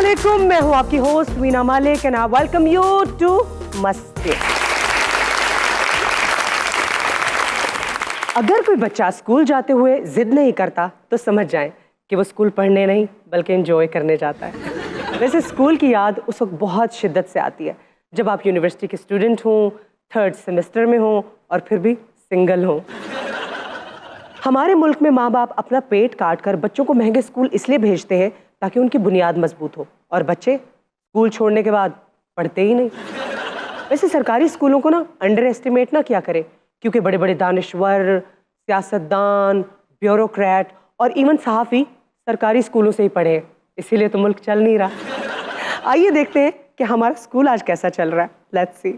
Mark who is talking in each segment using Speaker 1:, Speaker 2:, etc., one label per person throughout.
Speaker 1: अस्सलामुअलैकुम, मैं हूं आपकी host Veena Malik and I welcome you to Masti. अगर कोई बच्चा स्कूल जाते हुए जिद नहीं करता तो समझ जाएं कि वो स्कूल पढ़ने नहीं बल्कि एंजॉय करने जाता है। वैसे स्कूल की याद उस वक्त बहुत शिद्दत से आती है जब आप यूनिवर्सिटी के स्टूडेंट हों, 3rd सेमेस्टर में हों और फिर भी सिंगल हों। हमारे मुल्क में माँ बाप अपना पेट काट कर बच्चों को महंगे स्कूल इसलिए भेजते हैं ताकि उनकी बुनियाद मजबूत हो और बच्चे स्कूल छोड़ने के बाद पढ़ते ही नहीं। वैसे सरकारी स्कूलों को ना अंडर एस्टिमेट ना किया करें, क्योंकि बड़े बड़े दानिश्वर, सियासतदान, ब्यूरोक्रेट और इवन सहाफ़ी सरकारी स्कूलों से ही पढ़े हैं, इसीलिए तो मुल्क चल नहीं रहा। आइए देखते हैं कि हमारा स्कूल आज कैसा चल रहा है। Let's see.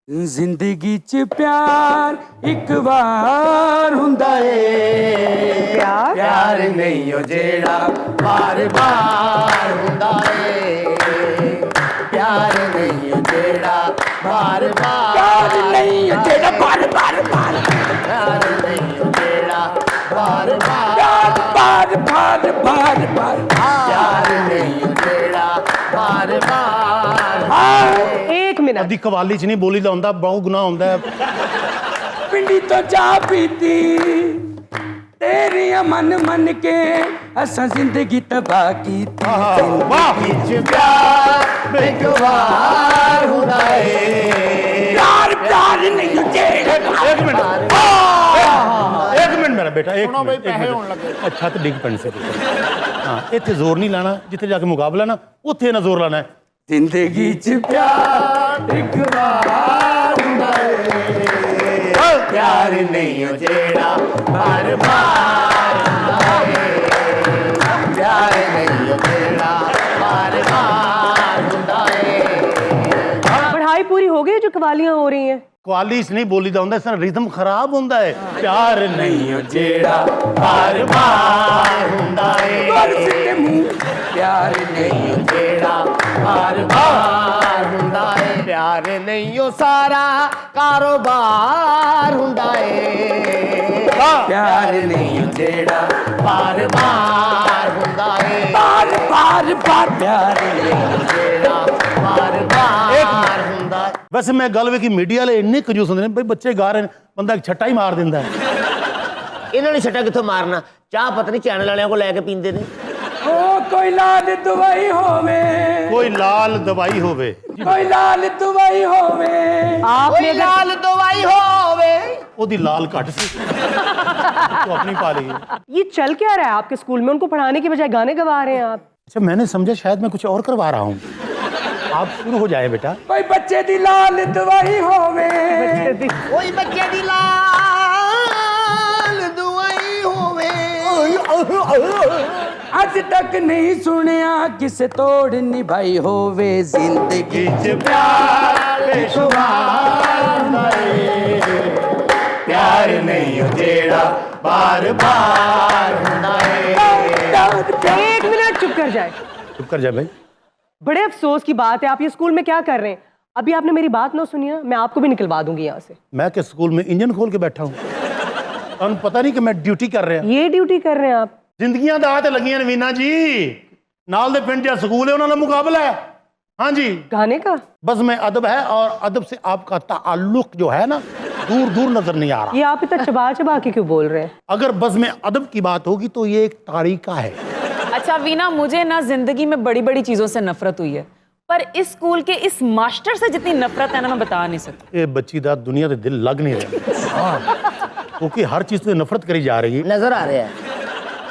Speaker 2: जिंदगी च प्यार एक बार हुंदा है,
Speaker 1: प्यार
Speaker 2: प्यार नहीं हो जेड़ा बार बार हुंदा है, प्यार नहीं हो जेड़ा बार बार, प्यार नहीं हो जेड़ा बार बार बार, प्यार नहीं हो जेड़ा बार बार बार बार बार बार, प्यार नहीं हो जेड़ा बार बार।
Speaker 1: एक मिनट,
Speaker 3: अद्धी कवाली च नहीं बोली दा हुंदा, बहुत गुनाह हुंदा है।
Speaker 2: पिंडी तो चाह पीती तेरिया मन मन के असा जिंदगी तबाह की प्यार प्यार नहीं
Speaker 3: एक मिनट मेरा बेटा, एक मिनट। छत डिग पैण से हाँ, इत्थे जोर नहीं लाना, जिथे जाके मुकाबला ना उत्थे ना जोर लाना है।
Speaker 2: जिंदगी च प्यार एक बार हुंदा है, प्यार नहीं हो जेड़ा बार बार हुंदा है, प्यार नहीं हो जेड़ा बार बार हुंदा है।
Speaker 1: पढ़ाई पूरी हो गई जो कवालियां हो रही हैं?
Speaker 3: कवाली च नहीं बोली दा हुंदा, इसका रिदम खराब हुंदा है। प्यार नहीं
Speaker 2: हो जेड़ा बार बार हुंदा है, प्यार नहीं हो जेड़ा बार बार हुंदा है, प्यार नहीं हो सारा कारोबार हुंदा है, प्यार नहीं हो जेड़ा बार बार हुंदा है, बार बार बार, प्यार नहीं हो जेड़ा बार बार हुंदा है।
Speaker 3: वैसे मैं गल वे कि मीडिया वाले इन्ने कंजूस होंदे ने, भाई बच्चे गा रहे हैं, बंदा एक छट्टा ही मार दिंदा है।
Speaker 4: ਇਹਨਾਂ ਨੇ ਛੱਟਾ ਕਿੱਥੋਂ ਮਾਰਨਾ? ਚਾਹ ਪਤਾ ਨਹੀਂ ਚੈਨਲ ਵਾਲਿਆਂ ਕੋਲ ਲੈ ਕੇ ਪੀਂਦੇ ਨੇ।
Speaker 2: कोई लाल दवाई होवे,
Speaker 3: कोई लाल दवाई होवे,
Speaker 2: कोई लाल दवाई होवे,
Speaker 1: आपने
Speaker 4: ਲਾਲ ਦਵਾਈ ਹੋਵੇ।
Speaker 3: ओदी लाल घट सी तो अपनी पा ली।
Speaker 1: ये चल क्या रहा है आपके स्कूल में? उनको पढ़ाने की बजाय गाने गवा रहे हैं आप।
Speaker 3: अच्छा, मैंने समझा शायद मैं कुछ और करवा रहा हूँ। आप शुरू हो जाए बेटा।
Speaker 2: कोई बच्चे दी लाल दवाई होवे,
Speaker 4: ਕੋਈ ਬੱਚੇ ਦੀ ਲਾਲ ਦਵਾਈ ਹੋਵੇ।
Speaker 2: अज तक नहीं सुनिया किसे तोड़ निभाई होवे, जिंदगी च प्यार बेशुमार हुंदा है, प्यार नहीं हो जेड़ा बार बार हुंदा है।
Speaker 1: एक मिनट, चुप कर जाए।
Speaker 3: चुप कर जा भाई।
Speaker 1: बड़े अफसोस की बात है, आप ये स्कूल में क्या कर रहे हैं? अभी आपने मेरी बात ना सुनी ना, मैं आपको भी निकलवा दूंगी यहाँ से।
Speaker 3: मैं के स्कूल में इंजन खोल के बैठा हूँ, और पता नहीं कि मैं ड्यूटी कर रहा।
Speaker 1: ये ड्यूटी कर रहे हैं आप?
Speaker 3: जिंदगियां दा ते लगियां वीना जी, नाल दे पिंड स्कूल है, उन्होंने मुकाबला है। हाँ जी,
Speaker 1: गाने का?
Speaker 3: बस में अदब है, और अदब से आपका ताल्लुक जो है ना दूर दूर नजर नहीं आ रहा।
Speaker 1: ये आप इतना चबा चबा के क्यों बोल रहे हैं?
Speaker 3: अगर बस में अदब की बात होगी तो ये एक तरीका है।
Speaker 5: अच्छा वीना, मुझे ना जिंदगी में बड़ी बड़ी चीजों से नफरत हुई है, पर इस स्कूल के इस मास्टर से जितनी नफरत है ना, मैं बता नहीं सकती।
Speaker 3: ये बच्ची दा दुनिया दे दिल लग नहीं रहा, क्योंकि हर चीज से नफरत करी जा रही है।
Speaker 4: ਨਜ਼ਰ ਆ ਰਿਹਾ ਹੈ।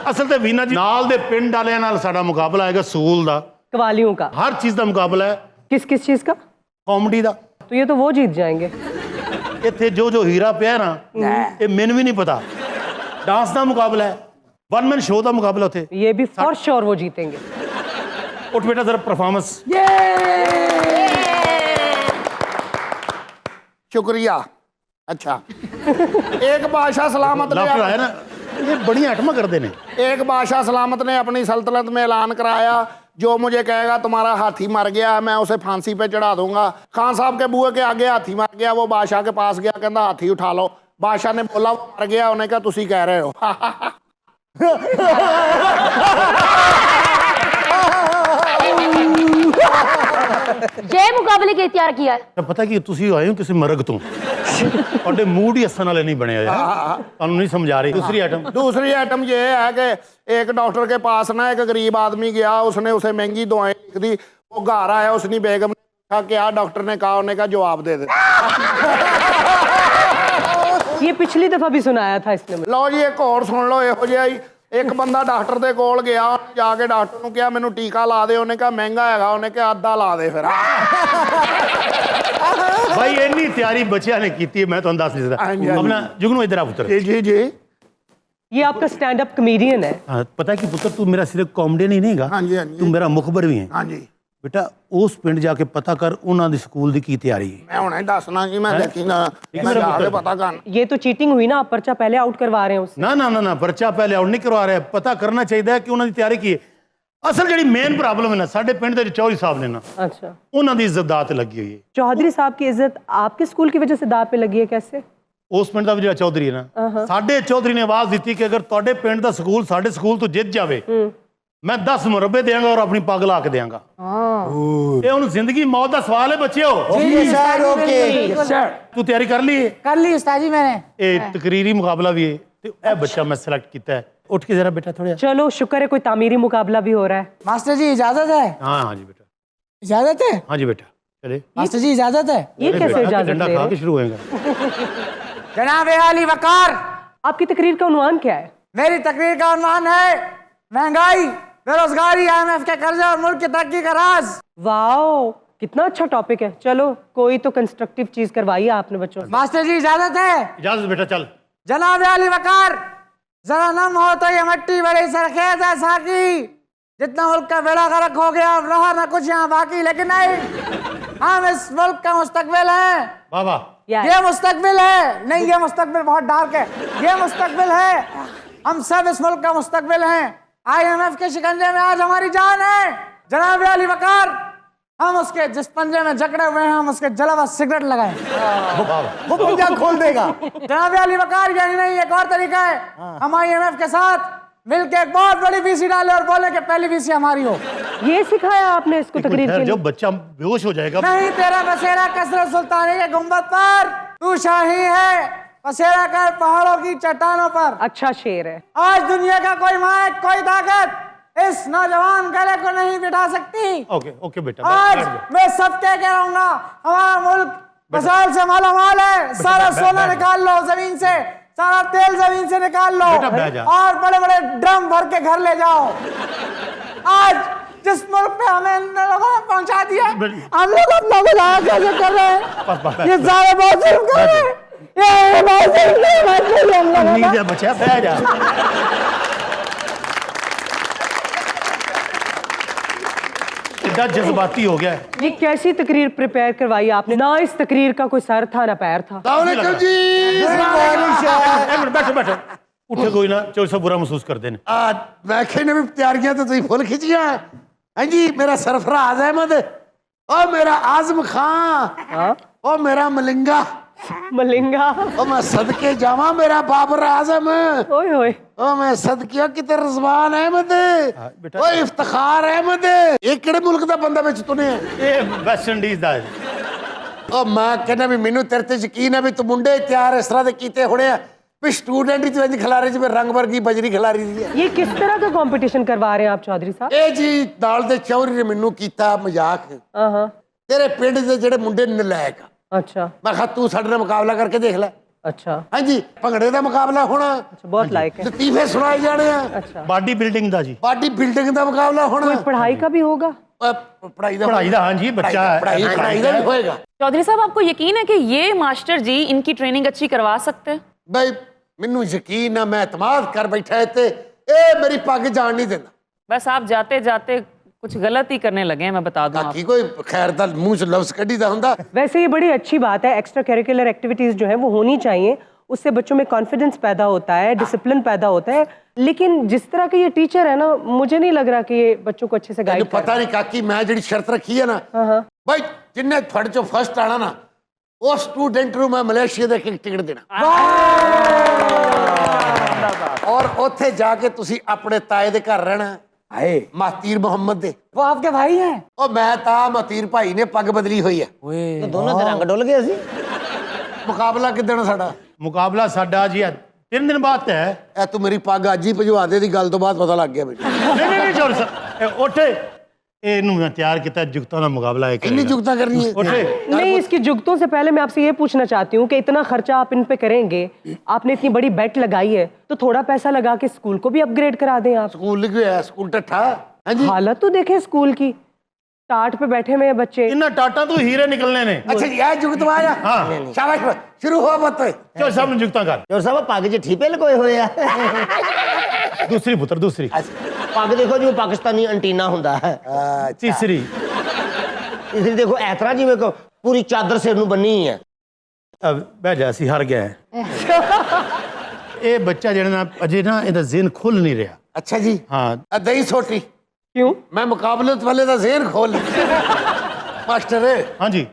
Speaker 3: असल ते वीना जी नाल दे पिंड वालियां नाल साडा मुकाबला है स्कूल दा,
Speaker 1: कवालियों का?
Speaker 3: हर चीज दा मुकाबला है।
Speaker 1: किस किस चीज का?
Speaker 3: कॉमेडी दा।
Speaker 1: तो ये तो वो जीत जाएंगे।
Speaker 3: इत्थे जो जो हीरा पिया ना, ये मैनू भी नहीं पता। डांस दा मुकाबला है, वन मैन शो दा मुकाबला उथे।
Speaker 1: ये भी फॉर श्योर वो जीतेंगे।
Speaker 3: उठ बेटा जरा परफॉर्मेंस।
Speaker 6: शुक्रिया। अच्छा, एक बादशाह सलामत
Speaker 3: लाफ्टर आया ना, ये बड़ी आइटम करते ने।
Speaker 6: एक बादशाह सलामत ने अपनी सल्तनत में ऐलान कराया, जो मुझे कहेगा तुम्हारा हाथी मर गया मैं उसे फांसी पे चढ़ा दूंगा। खान साहब के बुए के आगे हाथी मर गया, वो बादशाह के पास गया, कहता हाथी उठा लो। बादशाह ने बोला वो मर गया, उन्हें कहा तुसी कह रहे हो।
Speaker 7: ये मुकाबले के तैयार किया है।
Speaker 3: ਤਾਂ ਪਤਾ ਕੀ ਤੁਸੀਂ ਆਏ ਹੋ ਕਿਸੇ ਮਰਗ ਤੋਂ ਤੁਹਾਡੇ ਮੂਡ ਹੀ ਹੱਸਣ ਵਾਲੇ ਨਹੀਂ ਬਣੇ ਹੋਏ ਤੁਹਾਨੂੰ ਨਹੀਂ ਸਮਝ ਆ ਰਹੀ ਦੂਸਰੀ ਆਈਟਮ
Speaker 6: दूसरी आइटम ये है कि एक डॉक्टर के पास ना एक गरीब आदमी गया, उसने उसे महंगी दवाएं लिख दी। वो घर आया, उसने बेगम ने कहा क्या डॉक्टर ने कहा, उन्होंने कहा जवाब दे दे।
Speaker 1: ये पिछली दफा भी सुनाया था इसने मुझे।
Speaker 6: लो जी एक और सुन लो ਇਹੋ ਜਿਹਾ ਹੀ। ਇੱਕ ਬੰਦਾ ਡਾਕਟਰ ਦੇ ਕੋਲ ਗਿਆ, ਉਹਨੇ ਜਾ ਕੇ ਡਾਕਟਰ ਨੂੰ ਕਿਹਾ ਮੈਨੂੰ ਟੀਕਾ ਲਾ ਦੇ। ਉਹਨੇ ਕਿਹਾ ਮਹਿੰਗਾ ਹੈਗਾ। ਉਹਨੇ ਕਿਹਾ ਅੱਧਾ ਲਾ ਦੇ ਫਿਰ।
Speaker 3: ਭਾਈ ਇੰਨੀ ਤਿਆਰੀ ਬੱਚਿਆਂ ਨੇ ਕੀਤੀ ਮੈਂ ਤੁਹਾਨੂੰ ਦੱਸ ਨਹੀਂ ਸਕਦਾ
Speaker 6: ਹਾਂਜੀ, ਹਾਂਜੀ।
Speaker 3: ਆਪਣਾ ਜੁਗਨੂ ਇਧਰ ਆ ਪੁੱਤਰ
Speaker 6: ਜੀ ਜੀ ਜੀ
Speaker 1: ये आपका स्टैंड अप कॉमेडियन है।
Speaker 3: ਹਾਂ, ਪਤਾ ਕੀ ਪੁੱਤਰ ਤੂੰ ਮੇਰਾ ਸਿਰਫ ਕਾਮੇਡੀਅਨ ਹੀ ਨਹੀਂਗਾ
Speaker 6: ਹਾਂਜੀ, ਹਾਂਜੀ।
Speaker 3: ਤੂੰ ਮੇਰਾ ਮੁਖਬਰ ਵੀ ਹੈ
Speaker 6: ਹਾਂਜੀ
Speaker 3: ਬੇਟਾ ਉਸ ਪਿੰਡ ਜਾ ਕੇ ਪਤਾ ਕਰ ਉਹਨਾਂ ਦੀ ਸਕੂਲ ਦੀ ਕੀ ਤਿਆਰੀ ਹੈ
Speaker 6: ਮੈਂ ਹੁਣੇ ਦੱਸਣਾ ਜੀ। ਮੈਂ ਦੇਖੀ ਨਾ
Speaker 3: ਮੇਰਾ
Speaker 6: ਜਾ ਕੇ
Speaker 3: ਪੁੱਤਰ।
Speaker 6: ਪਤਾ ਕਰਨ।
Speaker 1: ये तो चीटिंग हुई ना, आप पर्चा पहले आउट करवा रहे हैं उससे।
Speaker 3: ਨਾ ਨਾ ਨਾ ਨਾ ਪਰਚਾ ਪਹਿਲੇ ਆਉਟ ਨਹੀਂ ਕਰਵਾ ਰਿਹਾ ਪਤਾ ਕਰਨਾ ਚਾਹੀਦਾ ਹੈ ਕਿ ਉਹਨਾਂ ਦੀ ਤਿਆਰੀ ਕੀ ਹੈ ਅਸਲ ਜਿਹੜੀ ਮੇਨ ਪ੍ਰੋਬਲਮ ਹੈ ਨਾ ਸਾਡੇ ਪਿੰਡ ਦੇ ਚੌਧਰੀ ਸਾਹਿਬ ਨੇ ਨਾ
Speaker 1: अच्छा,
Speaker 3: ਉਹਨਾਂ ਦੀ ਇੱਜ਼ਤ ਦਾਅ ਤੇ ਲੱਗੀ ਹੋਈ ਹੈ
Speaker 1: चौधरी साहब की इज्जत आपके स्कूल की वजह से दाव पे लगी है, कैसे?
Speaker 3: ਉਸ ਪਿੰਡ ਦਾ ਵੀ ਜਿਹੜਾ ਚੌਧਰੀ ਹੈ ਨਾ ਸਾਡੇ ਚੌਧਰੀ ਨੇ ਆਵਾਜ਼ ਦਿੱਤੀ ਕਿ ਅਗਰ ਤੁਹਾਡੇ ਪਿੰਡ ਦਾ ਸਕੂਲ ਸਾਡੇ ਸਕੂਲ ਤੋਂ ਜਿੱਤ ਜਾਵੇ ਮੈਂ 10 ਮੁਰੱਬੇ ਦੇਵਾਂਗਾ ਔਰ ਆਪਣੀ ਪੱਗ ਲਾ ਕੇ ਦੇਵਾਂਗਾ ਇਹ ਹੁਣ ਜ਼ਿੰਦਗੀ ਮੌਤ ਦਾ ਸਵਾਲ ਹੈ ਬੱਚਿਓ
Speaker 2: जी सर ओके यस सर
Speaker 3: ਤੂੰ ਤਿਆਰੀ ਕਰ ਲਈ ਹੈ
Speaker 2: कर ली उस्ताद जी मैंने।
Speaker 3: ਇਹ ਤਕਰੀਰੀ ਮੁਕਾਬਲਾ ਵੀ ਹੈ ਤੇ ਇਹ ਬੱਚਾ ਮੈਂ ਸਿਲੈਕਟ ਕੀਤਾ ਹੈ ਉੱਠ ਕੇ ਜ਼ਰਾ ਬੇਟਾ ਥੋੜਾ
Speaker 1: चलो शुक्र है कोई तामीरी मुकाबला भी हो रहा है।
Speaker 2: मास्टर जी इजाजत है?
Speaker 3: हाँ हाँ जी बेटा
Speaker 2: इजाजत है?
Speaker 3: हाँ जी बेटा चले
Speaker 2: मास्टर जी इजाजत है?
Speaker 1: ये
Speaker 3: अरे
Speaker 1: कैसे
Speaker 3: बेटा,
Speaker 1: इजाजत
Speaker 3: डंडा
Speaker 1: दे
Speaker 3: खा
Speaker 1: रहे
Speaker 3: के
Speaker 1: हैं?
Speaker 3: शुरू होएगा
Speaker 2: जनाब आली वकार,
Speaker 1: आपकी तकरीर का उन्वान क्या है?
Speaker 2: मेरी तकरीर का उन्वान है महंगाई, बेरोजगारी, IMF के कर्जे और मुल्क की तरक्की का राज।
Speaker 1: वाओ, कितना अच्छा टॉपिक है। चलो कोई तो कंस्ट्रक्टिव चीज करवाई आपने बच्चों से।
Speaker 2: मास्टर जी इजाजत है?
Speaker 3: इजाजत बेटा चल
Speaker 2: जनाब आली वकार, जरा नम हो तो ये मट्टी बड़ी सरखेज है साकी। जितना मुल्क का बेड़ा गर्क हो गया, अब रहा ना कुछ यहाँ बाकी। लेकिन नहीं, हम इस मुल्क का मुस्तकबिल है।
Speaker 3: वाह वाह
Speaker 1: यार,
Speaker 2: ये मुस्तकबिल है। नहीं, ये मुस्तकबिल बहुत डार्क है। ये मुस्तकबिल है। हम सब इस मुल्क का मुस्तकबिल हैं। IMF के शिकंजे में आज हमारी जान है। जनाब अली वकार, हम उसके जिस पंजे में जकड़े हुए हैं, हम उसके जला हुआ सिगरेट लगाएं। वो पंजा खोल देगा। जनाब अली वकार, यही नहीं एक और तरीका है। हम IMF के साथ मिलके एक बहुत बड़ी VC डाले और बोले कि पहली VC हमारी हो।
Speaker 1: ये सिखाया आपने इसको तकरीर के
Speaker 3: जो
Speaker 1: लिए?
Speaker 3: बच्चा बेहोश हो जाएगा
Speaker 2: नहीं, तेरा बसेरा कसरत सुल्तानी के गुंबद पर, तू शाही है बसेरा कर पहाड़ों की चट्टानों पर।
Speaker 1: अच्छा शेर है।
Speaker 2: आज दुनिया का कोई माइक, कोई ताकत इस नौजवान गले को नहीं बिठा सकती।
Speaker 3: ओके ओके बेटा
Speaker 2: आज
Speaker 3: बैठ जा।
Speaker 2: मैं सबके कह रहूंगा, हमारा मुल्क वसाइल से मालामाल है। सारा सोना निकाल लो जमीन से, सारा तेल जमीन से निकाल लो
Speaker 3: बेटा बैठ जा।
Speaker 2: और बड़े बड़े ड्रम भर के घर ले जाओ। आज जिस मुल्क पे हमें इन लोगों ने पहुंचा दिया, हम लोग अपना गुजारा कैसे कर रहे हैं? ये सारे बहुत जुल्म कर रहे हैं। ये बहुत जुल्म कर रहे हैं हम लोगों
Speaker 3: नीचे
Speaker 2: का।
Speaker 3: जा बच्चा बैठ जा कितना जज्बाती हो गया है
Speaker 1: ये कैसी तकरीर प्रिपेयर करवाई आपने? ना इस तकरीर का कोई सर था ना पैर था।
Speaker 3: एक मिनट बैठो बैठो उठे कोई ना जो सब बुरा महसूस करते हैं
Speaker 6: मैं कहने भी तैयारियां तो तुम फुल खिंचियां। हाँ जी, मेरा सरफराज अहमद, और मेरा आजम खान, और मेरा मलिंगा,
Speaker 1: मलिंगा,
Speaker 6: और मैं सदके जावा मेरा बाबर आजम,
Speaker 1: ओए होए।
Speaker 6: और मैं सदकिया की रिजवान अहमद,
Speaker 3: बेटा।
Speaker 6: और इफ्तिखार अहमद। ये किहड़े मुल्क दा बंदा विच तुने है?
Speaker 3: ये वेस्ट इंडीज ਦਾ ਹੈ
Speaker 6: और मैं कहना भी मैनू तेरे ते यकीन है भी तू मुंडे तैयार इस तरह के कीते होने हैं भी स्टूडेंट ही तू इंज खिलारे जिवें रंग वर्गी बजरी खिलारी दी है।
Speaker 1: ये किस तरह का कंपटीशन करवा रहे हैं आप चौधरी साहब?
Speaker 6: ਇਹ ਜੀ ਨਾਲ ਦੇ ਚੌਧਰੀ ਨੇ ਮੈਨੂੰ ਕੀਤਾ ਮਜ਼ਾਕ।
Speaker 1: हाँ,
Speaker 6: ਤੇਰੇ ਪਿੰਡ ਦੇ ਜਿਹੜੇ ਮੁੰਡੇ ਨਲਾਇਕ ਆ,
Speaker 1: अच्छा
Speaker 6: ਮੈਂ ਕਿਹਾ ਤੂੰ ਸਾਡੇ ਨਾਲ ਮੁਕਾਬਲਾ ਕਰਕੇ ਦੇਖ ਲੈ।
Speaker 1: अच्छा
Speaker 6: ਹਾਂਜੀ, ਭੰਗੜੇ ਦਾ ਮੁਕਾਬਲਾ ਹੋਣਾ,
Speaker 1: अच्छा, बहुत लायक है।
Speaker 6: ਲਤੀਫੇ ਸੁਣਾਏ ਜਾਣੇ ਆ,
Speaker 1: अच्छा,
Speaker 3: ਬਾਡੀ ਬਿਲਡਿੰਗ ਦਾ ਜੀ
Speaker 6: ਬਾਡੀ ਬਿਲਡਿੰਗ ਦਾ ਮੁਕਾਬਲਾ ਹੋਣਾ।
Speaker 1: कोई पढ़ाई का भी होगा?
Speaker 6: ਪੜਾਈ ਦਾ
Speaker 3: ਪੜ੍ਹਾਈ ਦਾ ਹਾਂ ਜੀ ਬੱਚਾ ਹੈ
Speaker 6: ਪੜਾਈ ਦਾ ਵੀ ਹੋਏਗਾ।
Speaker 5: चौधरी साहब, आपको यकीन है कि ये मास्टर जी इनकी ट्रेनिंग अच्छी करवा सकते हैं?
Speaker 6: ਬਈ ਮੈਨੂੰ ਯਕੀਨ ਆ, ਮੈਂ ਇਤਮਾਦ ਕਰ ਬੈਠਾ ਤੇ ਇਹ ਮੇਰੀ ਪੱਗ ਜਾਣ ਨਹੀਂ ਦਿੰਦਾ।
Speaker 5: बस आप जाते जाते कुछ गलत ही करने लगे हैं, मैं बता दूं
Speaker 6: ਬਾਕੀ ਕੋਈ ਖੈਰ ਦਾ ਮੂੰਹ ਚ ਲਫ਼ਜ਼ ਕੱਢੀਦਾ ਹੁੰਦਾ।
Speaker 1: वैसे ये बड़ी अच्छी बात है। एक्स्ट्रा करिकुलर एक्टिविटीज जो है वो होनी चाहिए। उससे बच्चों में कॉन्फिडेंस पैदा होता है, डिसिप्लिन पैदा होता है। लेकिन जिस तरह के ये टीचर है ना, मुझे नहीं लग रहा कि ये बच्चों को अच्छे से
Speaker 6: ਤੈਨੂੰ
Speaker 1: गाइड कर
Speaker 6: ਪਤਾ ਨਹੀਂ ਕਾਕੀ, ਮੈਂ ਜਿਹੜੀ ਸ਼ਰਤ ਰੱਖੀ ਹੈ ਨਾ,
Speaker 1: हाँ,
Speaker 6: ਬਈ ਜਿੰਨੇ ਤੁਹਾਡੇ ਚੋਂ ਫਸਟ ਆਣਾ ਨਾ, ਉਹ ਸਟੂਡੈਂਟ ਨੂੰ ਮੈਂ ਮਲੇਸ਼ੀਆ ਦਾ ਇੱਕ ਟਿਕਟ ਦੇਣਾ। ਔਰ ਉੱਥੇ ਜਾ ਕੇ ਤੁਸੀਂ ਆਪਣੇ ਤਾਏ ਦੇ ਘਰ ਰਹਿਣਾ,
Speaker 2: ਹਾਏ
Speaker 6: ਮਹਤੀਰ ਮੁਹੰਮਦ ਦੇ।
Speaker 2: ਉਹ ਆਪਕੇ ਭਾਈ ਹੈ?
Speaker 6: ਉਹ ਮੈਂ ਤਾਂ ਮਹਤੀਰ ਭਾਈ ਨੇ ਪੱਗ ਬਦਲੀ ਹੋਈ ਹੈ।
Speaker 2: ਓਏ
Speaker 4: ਤੇ ਦੋਨਾਂ ਦੇ ਰੰਗ ਡੁੱਲ ਗਏ ਸੀ।
Speaker 6: ਮੁਕਾਬਲਾ ਕਿੱਦਣ ਸਾਡਾ?
Speaker 3: ਮੁਕਾਬਲਾ ਸਾਡਾ ਜੀ 3 ਦਿਨ ਬਾਅਦ ਹੈ।
Speaker 6: ਇਹ ਤੂੰ ਮੇਰੀ ਪੱਗ ਅੱਜ ਹੀ ਭਜਵਾ ਦੇ ਦੀ ਗੱਲ ਤੋਂ ਬਾਅਦ ਪਤਾ ਲੱਗ ਗਿਆ ਮੈਨੂੰ।
Speaker 3: ਨਹੀਂ ਚੌਧਰੀ ਸਾਹਿਬ ਉੱਠ, ਇਹਨੂੰ मैं तैयार किया जुगतों का मुकाबला है।
Speaker 6: इतनी जुगता करनी है?
Speaker 3: उठे।
Speaker 1: नहीं, इसकी जुगतों से पहले मैं आपसे ये पूछना चाहती हूँ कि इतना खर्चा आप इन पे करेंगे, आपने इतनी बड़ी बेट लगाई है, तो थोड़ा पैसा लगा के स्कूल को भी अपग्रेड करा दें आप।
Speaker 6: स्कूल लिखे है, स्कूल टट्ठा। हाँ जी।
Speaker 1: हालत तो देखें स्कूल की, टाट पे बैठे हुए हैं बच्चे।
Speaker 3: इन टाटा तो हीरे निकलने ने।
Speaker 6: अच्छा यह जुगत आया।
Speaker 3: हाँ।
Speaker 6: शाबाश, शुरू हो मत।
Speaker 3: चलो सब ने जुगता कर।
Speaker 4: ਚੋਰ ਸਾਹਿਬ ਪੱਗ 'ਚ ਠੀਪੇ ਲਗੋਏ ਹੋਏ ਆ।
Speaker 3: दूसरी पुत्र दूसरी।
Speaker 4: ਪੱਗ ਦੇਖੋ ਜਿਵੇਂ ਪਾਕਿਸਤਾਨੀ ਐਂਟੀਨਾ ਹੁੰਦਾ ਹੈ।
Speaker 3: तीसरी।
Speaker 4: ਇਸੇ ਦੇਖੋ ਇਸ ਤਰ੍ਹਾਂ ਜਿਵੇਂ ਕੋ ਪੂਰੀ ਚਾਦਰ ਸਿਰ ਨੂੰ ਬੰਨੀ ਹੈ।
Speaker 3: अब बह जा सी हार गया है। ये बच्चा जेड़ा ना अजे ना ਇਹਦਾ ਜ਼ਿਹਨ ਖੁੱਲ ਨਹੀਂ ਰਿਹਾ।
Speaker 6: अच्छा जी।
Speaker 3: हाँ।
Speaker 6: दही छोटी
Speaker 1: क्यों?
Speaker 6: मैं मुकाबले वाले का ज़हन खोल मास्टर।
Speaker 3: हाँ जी।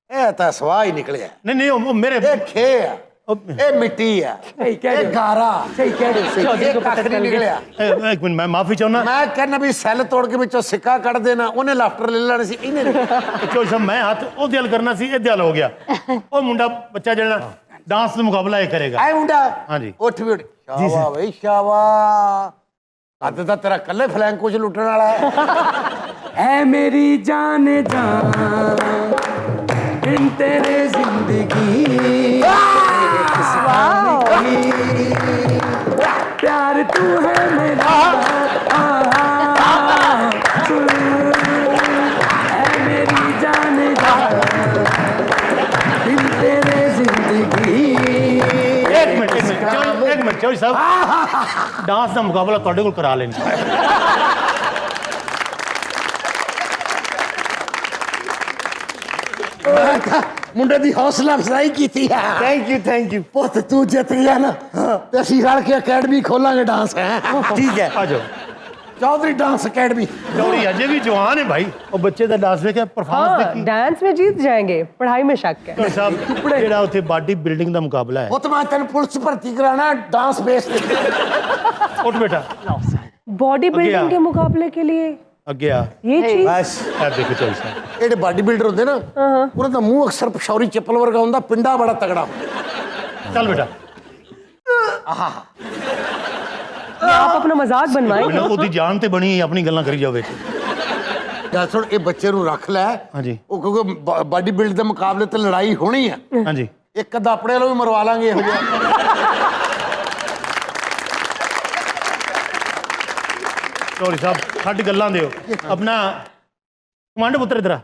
Speaker 6: ਇਹ ਤਾਂ ਸਵਾਹ ਹੀ ਨਿਕਲਿਆ।
Speaker 3: नहीं वो मेरे
Speaker 6: ਇਹ ਖੇ ਆ, ਇਹ ਮਿੱਟੀ ਆ, ਇਹ ਗਾਰਾ।
Speaker 2: सही कह रहे हो, सही।
Speaker 6: ਇਹ ਕੱਖ ਨਹੀਂ ਨਿਕਲਿਆ।
Speaker 3: एक मिनट मैं माफी चाहना।
Speaker 6: ਮੈਂ ਕਹਿੰਦਾ ਵੀ ਸੈੱਲ ਤੋੜ ਕੇ ਵਿੱਚੋਂ ਸਿੱਕਾ ਕੱਢ ਦੇਣਾ, ਉਹਨੇ ਲਾਫਟਰ ਲੈ ਲੈਣਾ ਸੀ, ਇਹਨੇ ਨਹੀਂ।
Speaker 3: चौधरी साहब मैं हाथ ਉਹ ਦਿਲ ਕਰਨਾ ਸੀ ਇਹ ਦਿਲ ਹੋ ਗਿਆ। ਉਹ ਮੁੰਡਾ ਬੱਚਾ ਜਿਹੜਾ ਡਾਂਸ ਦਾ ਮੁਕਾਬਲਾ ਇਹ ਕਰੇਗਾ।
Speaker 6: ਐ ਮੁੰਡਾ।
Speaker 3: हाँ जी।
Speaker 6: ਉੱਠ ਵੀ ਉੱਠ। ਸ਼ਾਬਾਸ਼ ਬਈ ਸ਼ਾਬਾਸ਼। ਅੱਜ ਤਾਂ ਤੇਰਾ ਕੱਲੇ ਫਲੈਂਕੋ ਚ ਲੁੱਟਣ ਵਾਲਾ ਹੈ।
Speaker 2: ऐ मेरी जान जान इन तेरे जिंदगी प्यार तू है मेरा। ऐ मेरी जान जान इन तेरे जिंदगी।
Speaker 3: एक मिनट चौधरी साहब डांस ਦਾ ਮੁਕਾਬਲਾ ਤੁਹਾਡੇ ਕੋਲ ਕਰਾ ਲੈਣਾ।
Speaker 6: ਮੁੰਡੇ ਦੀ ਹੌਸਲਾ ਅਫਜ਼ਾਈ ਕੀਤੀ ਹੈ।
Speaker 4: Thank you.
Speaker 6: ਪੁੱਤ ਤੂੰ ਜਿੱਤ ਗਿਆ ਨਾ ਤੇ ਅਸੀਂ ਰਲ ਕੇ ਅਕੈਡਮੀ ਖੋਲਾਂਗੇ ਡਾਂਸ ਹੈ।
Speaker 4: ਠੀਕ ਹੈ।
Speaker 3: ਆ ਜਾਓ।
Speaker 6: Chaudhary dance academy.
Speaker 3: चौधरी अजय भी जवान है भाई। और बच्चे का डांस देखे परफॉर्मेंस
Speaker 1: हाँ,
Speaker 3: देखी।
Speaker 1: डांस में जीत जाएंगे, पढ़ाई में शक है।
Speaker 3: चौधरी साहब ਜਿਹੜਾ ਉੱਥੇ ਬਾਡੀ ਬਿਲਡਿੰਗ ਦਾ ਮੁਕਾਬਲਾ ਹੈ।
Speaker 6: ਉਹ ਤਾਂ ਮੈਂ ਤੈਨੂੰ ਪੁਲਿਸ ਭਰਤੀ ਕਰਾਣਾ डांस बेस पे।
Speaker 3: ਉੱਠ ਬੇਟਾ
Speaker 1: बॉडी
Speaker 3: गया।
Speaker 1: बिल्डिंग के मुकाबले के लिए
Speaker 3: ਅੱਗੇ ਆ।
Speaker 1: ये चीज।
Speaker 6: ਬਸ
Speaker 3: ਇਹ ਦੇਖੋ ਚੌਧਰੀ ਸਾਹਿਬ
Speaker 6: ਜਿਹੜੇ ਬਾਡੀ ਬਿਲਡਰ ਹੁੰਦੇ ਨਾ ਉਹਨਾਂ ਦਾ ਮੂੰਹ ਅਕਸਰ ਪਸ਼ੌਰੀ ਚੱਪਲ ਵਰਗਾ ਹੁੰਦਾ, ਪਿੰਡਾ ਬੜਾ ਤਗੜਾ ਹੁੰਦਾ।
Speaker 3: ਚੱਲ ਬੇਟਾ।
Speaker 1: आप अपना मजाक बनवाएं।
Speaker 3: ਮੈਨੂੰ ਉਹਦੀ ਜਾਨ ਤੇ ਬਣੀ ਆਪਣੀ ਗੱਲਾਂ ਕਰੀ ਜਾਵੇ।
Speaker 6: ਗੱਲ ਸੁਣ, ਇਹ ਬੱਚੇ ਨੂੰ ਰੱਖ ਲੈ।
Speaker 3: ਹਾਂਜੀ।
Speaker 6: ਉਹ ਕਿਉਂਕਿ ਬਾਡੀ ਬਿਲਡ ਦੇ ਮੁਕਾਬਲੇ ਤੇ ਲੜਾਈ ਹੋਣੀ ਆ।
Speaker 3: ਹਾਂਜੀ।
Speaker 6: ਇੱਕ ਅੱਧਾ ਆਪਣੇ ਵੱਲੋਂ ਵੀ ਮਰਵਾ ਲਾਂਗੇ ਇਹੋ ਜਿਹਾ।
Speaker 3: ਚੌਧਰੀ ਸਾਹਿਬ ਛੱਡ ਗੱਲਾਂ ਦਿਓ ਆਪਣਾ ਕਮਾਂਡ ਪੁੱਤਰ ਇਧਰ ਆ।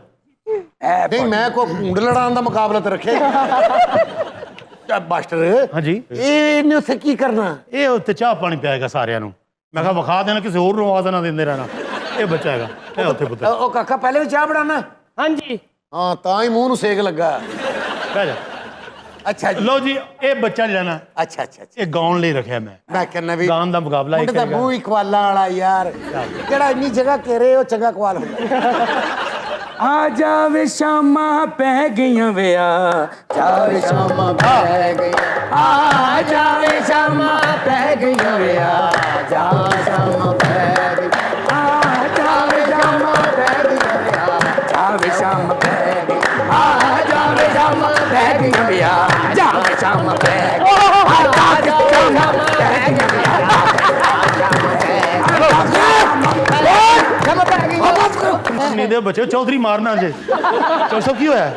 Speaker 6: ਨਹੀਂ ਮੈਂ ਕੋਈ ਭੂੰਡ ਲੜਾਉਣ ਦਾ ਮੁਕਾਬਲਾ ਤੇ ਰੱਖਿਆ। ਮਾਸਟਰ
Speaker 3: ਹਾਂਜੀ।
Speaker 6: ਇਹਨੇ ਉੱਥੇ ਕੀ ਕਰਨਾ?
Speaker 3: ਇਹ ਉੱਤੇ ਚਾਹ ਪਾਣੀ ਪਿਆਏਗਾ ਸਾਰਿਆਂ ਨੂੰ। ਮੈਂ ਕਿਹਾ ਵਿਖਾ ਦੇਣਾ ਕਿਸੇ ਹੋਰ ਨੂੰ ਆਵਾਜ਼ ਨਾ ਦਿੰਦੇ ਰਹਿਣਾ। ਇਹ ਬੱਚਾ ਹੈਗਾ ਇਹ ਉੱਥੇ ਪੁੱਤਰ।
Speaker 6: ਉਹ ਕਾਕਾ ਪਹਿਲੇ ਵੀ ਚਾਹ ਬਣਾਣਾ?
Speaker 1: हाँ जी।
Speaker 6: ਹਾਂ ਤਾਂ ਹੀ ਮੂੰਹ ਨੂੰ ਸੇਕ ਲੱਗਾ।
Speaker 3: ਬਹਿ ਜਾ।
Speaker 6: ਅੱਛਾ ਜੀ।
Speaker 3: ਲਓ ਜੀ ਇਹ ਬੱਚਾ ਜਿਹੜਾ ਨਾ
Speaker 6: ਅੱਛਾ ਅੱਛਾ ਅੱਛਾ।
Speaker 3: ਇਹ ਗਾਉਣ ਲਈ ਰੱਖਿਆ ਮੈਂ
Speaker 6: ਕਹਿੰਦਾ ਵੀ
Speaker 3: ਗਾਉਣ ਦਾ ਮੁਕਾਬਲਾ ਇਹ
Speaker 6: ਮੁੰਡੇ ਦਾ
Speaker 3: ਕਰੇਗਾ।
Speaker 6: ਮੂੰਹ ਹੀ ਕਵਾਲਾਂ ਵਾਲਾ ਯਾਰ, ਜਿਹੜਾ ਇੰਨੀ ਜਗ੍ਹਾ ਘੇਰੇ ਉਹ ਚੰਗਾ ਕਵਾਲ ਹੁੰਦਾ।
Speaker 2: आ जावे शामा पै गईयां वे आ जावे शामा पै गईयां। आ जावे शामा पै गईयां वे आ जावे शामा पै गईयां। आ जावे शामा पै गईयां वे आ जावे शामा पै गईयां। आ जावे शामा पै गईयां वे आ जावे शामा पै गईयां। आ जावे शामा पै गईयां वे
Speaker 3: ਨਹੀਂ ਦੇ ਬੱਚੇ ਚੌਧਰੀ ਮਾਰਨਾ ਜੇ। ਚੌਧਰੀ ਸਾਹਿਬ ਕੀ ਹੋਇਆ?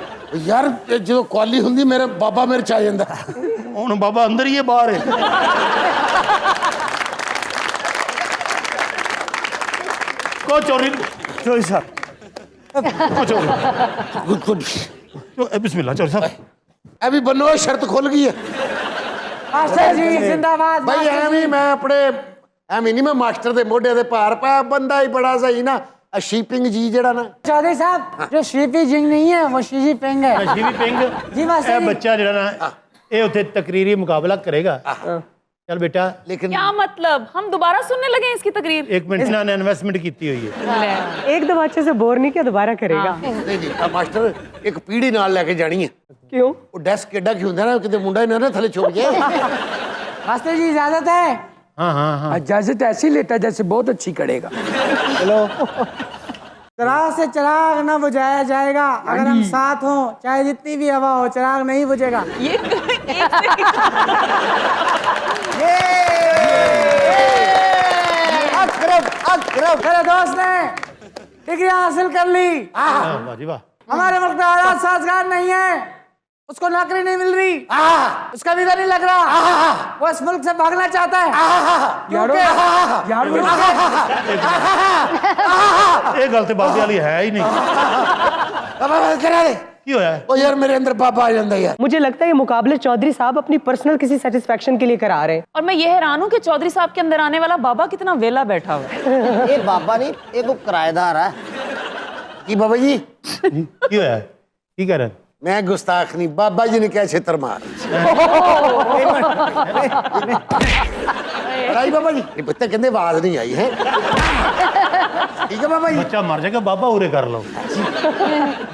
Speaker 6: ਯਾਰ ਇਹ ਜਦੋਂ ਕੁਆਲੀ ਹੁੰਦੀ ਮੇਰੇ ਬਾਬਾ ਮੇਰੇ ਚ ਆ ਜਾਂਦਾ।
Speaker 3: ਹੁਣ ਬਾਬਾ ਅੰਦਰ ਹੀ ਹੈ ਬਾਹਰ ਹੈ? ਕੋ ਚੌਧਰੀ
Speaker 2: चौधरी साहब
Speaker 3: ਕੋ ਚੌਧਰੀ ਬਿਸਮਿਲ੍ਲਾ ਚੌਧਰੀ ਸਾਹਿਬ।
Speaker 6: ਇਹ ਵੀ ਬੰਨੋ ਸ਼ਰਤ ਖੁੱਲ ਗਈ ਹੈ।
Speaker 2: मास्टर जी जिंदाबाद।
Speaker 6: ਭਾਈ ਐਵੇਂ ਮੈਂ ਆਪਣੇ ਐਵੇਂ ਨਹੀਂ ਮੈਂ ਮਾਸਟਰ ਦੇ ਮੋਢੇ ਤੇ ਭਾਰ ਪਾਇਆ, ਬੰਦਾ ਹੀ ਬੜਾ ਸਹੀ ਨਾ। ਸ਼ੀਪਿੰਗ ਜੀ ਜਿਹੜਾ ਨਾ
Speaker 2: चौधरी साहब जो श्रीपी जिंग नहीं है वो शीजी पिंग है।
Speaker 3: ਸ਼ੀਵੀ ਪਿੰਗ
Speaker 2: ਜੀ ਮਾਸਟਰ
Speaker 3: ਇਹ
Speaker 2: ਜੀ।
Speaker 3: ਬੱਚਾ ਜਿਹੜਾ ਨਾ ਇਹ ਉੱਥੇ ਤਕਰੀਰੀ ਮੁਕਾਬਲਾ ਕਰੇਗਾ। ਚੱਲ बेटा
Speaker 6: लेकिन
Speaker 5: क्या मतलब हम दोबारा सुनने लगे इसकी तकरीर?
Speaker 3: एक मिनट ना इन्वेस्टमेंट की हुई है।
Speaker 1: एक दफा अच्छे से बोर नहीं किया, दोबारा करेगा।
Speaker 6: नहीं जी मास्टर एक पीढ़ी नाल लेके जानी है।
Speaker 1: क्यों?
Speaker 6: वो डेस्क एडा की ਹੁੰਦਾ ਨਾ ਕਿਤੇ ਮੁੰਡਾ ਹੀ ਨਾ ਥੱਲੇ ਛੁਪ ਜਾਏ।
Speaker 2: मास्टर जी इजाजत है?
Speaker 3: हाँ हाँ हाँ।
Speaker 2: जैसे तैसे ही लेटा जैसे बहुत अच्छी करेगा।
Speaker 8: चिराग से चिराग न बुझाया जाएगा, अगर हम साथ हों चाहे जितनी भी हवा हो, चिराग नहीं बुझेगा। मेरे दोस्त ने डिग्री हासिल कर ली,
Speaker 3: वाह जी वाह।
Speaker 8: हमारे मुल्क में आजाद साजगार नहीं है, उसको नौकरी नहीं मिल रही, उसका वीजा नहीं लग रहा, वो इस मुल्क से भागना चाहता है।
Speaker 3: ये गलती बाबे वाली है ही नहीं। की होया है?
Speaker 2: ओ यार मेरे अंदर बाबा आ जाता यार।
Speaker 1: मुझे लगता है ये मुकाबले चौधरी साहब अपनी पर्सनल किसी सेटिस्फेक्शन के लिए करा रहे हैं।
Speaker 5: और मैं ये हैरान हूँ कि चौधरी साहब के अंदर आने वाला बाबा कितना वेला बैठा हुआ है।
Speaker 4: ये बाबा नहीं, एक वो किराएदार है।
Speaker 2: कि बाबा जी
Speaker 3: की होया है? की कह रहे हैं?
Speaker 2: मैं गुस्ताख नहीं, बाबा जी ने क्या छेतर मार। आई बाबा जी, ये बच्चे कहते आवाज नहीं आई है। ठीक है बाबा जी।
Speaker 3: बच्चा मर जाएगा, बाबा उरे कर लो।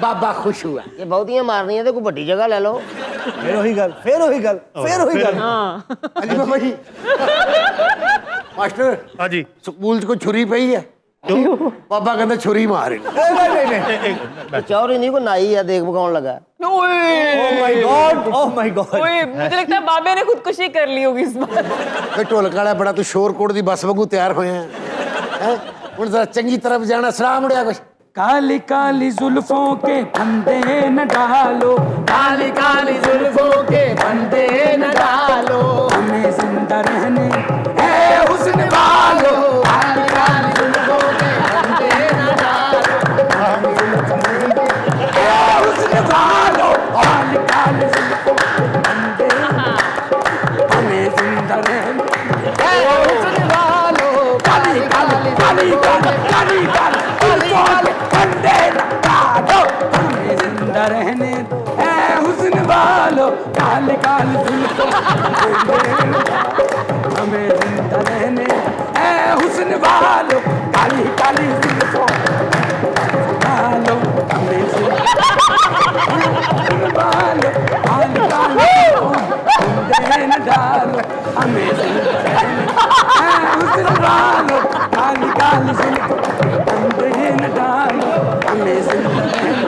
Speaker 2: बाबा खुश हुआ।
Speaker 4: ये बहुतियां मारनी है तो कोई बड़ी जगह ले लो।
Speaker 2: फिर वही गल। हाँ जी बाबा जी। मास्टर
Speaker 3: हाँ जी।
Speaker 2: स्कूल च कोई छुरी पई है?
Speaker 3: क्यों?
Speaker 2: बाबा कहते छुरी मारे।
Speaker 4: चौरी नहीं को नाई है, देख भगाउन लगा।
Speaker 5: ओए, मुझे लगता है बाबे ने खुदकुशी कर ली होगी इस बार।
Speaker 2: ढोलक वाला बड़ा तू शोर कोट दी बस वांगू तैयार होए हैं। हुण जरा चंगी तरफ जाना, सलाम उड़िया कुछ।
Speaker 8: काली काली जुल्फों के फंदे न डालो,
Speaker 2: काली काली जुल्फों के फंदे न डालो,
Speaker 8: हमें जिंदा रहने
Speaker 2: है हुस्न वालो। काली काली जुल्फों के फंदे न डालो, है हुस्न वालो।
Speaker 8: काली काली जुल्फों के फंदे हमें जिंदा रहने,
Speaker 2: है हुस्न वालो। काली काली काली काली काली
Speaker 8: फंदे न डालो, हमें जिंदा रहने दो, ऐ हुस्न वालो। काली काली जुल्फों के फंदे हमें जिंदा रहने, ऐ हुस्न वालो। काली काली जुल्फों वालो, हमें जिंदा वालो। काली काली फंदे न डालो, हमें जिंदा रहने, ऐ हुस्न वालो। काली काली जुल्फों फंदे न डालो, हमें जिंदा रहने,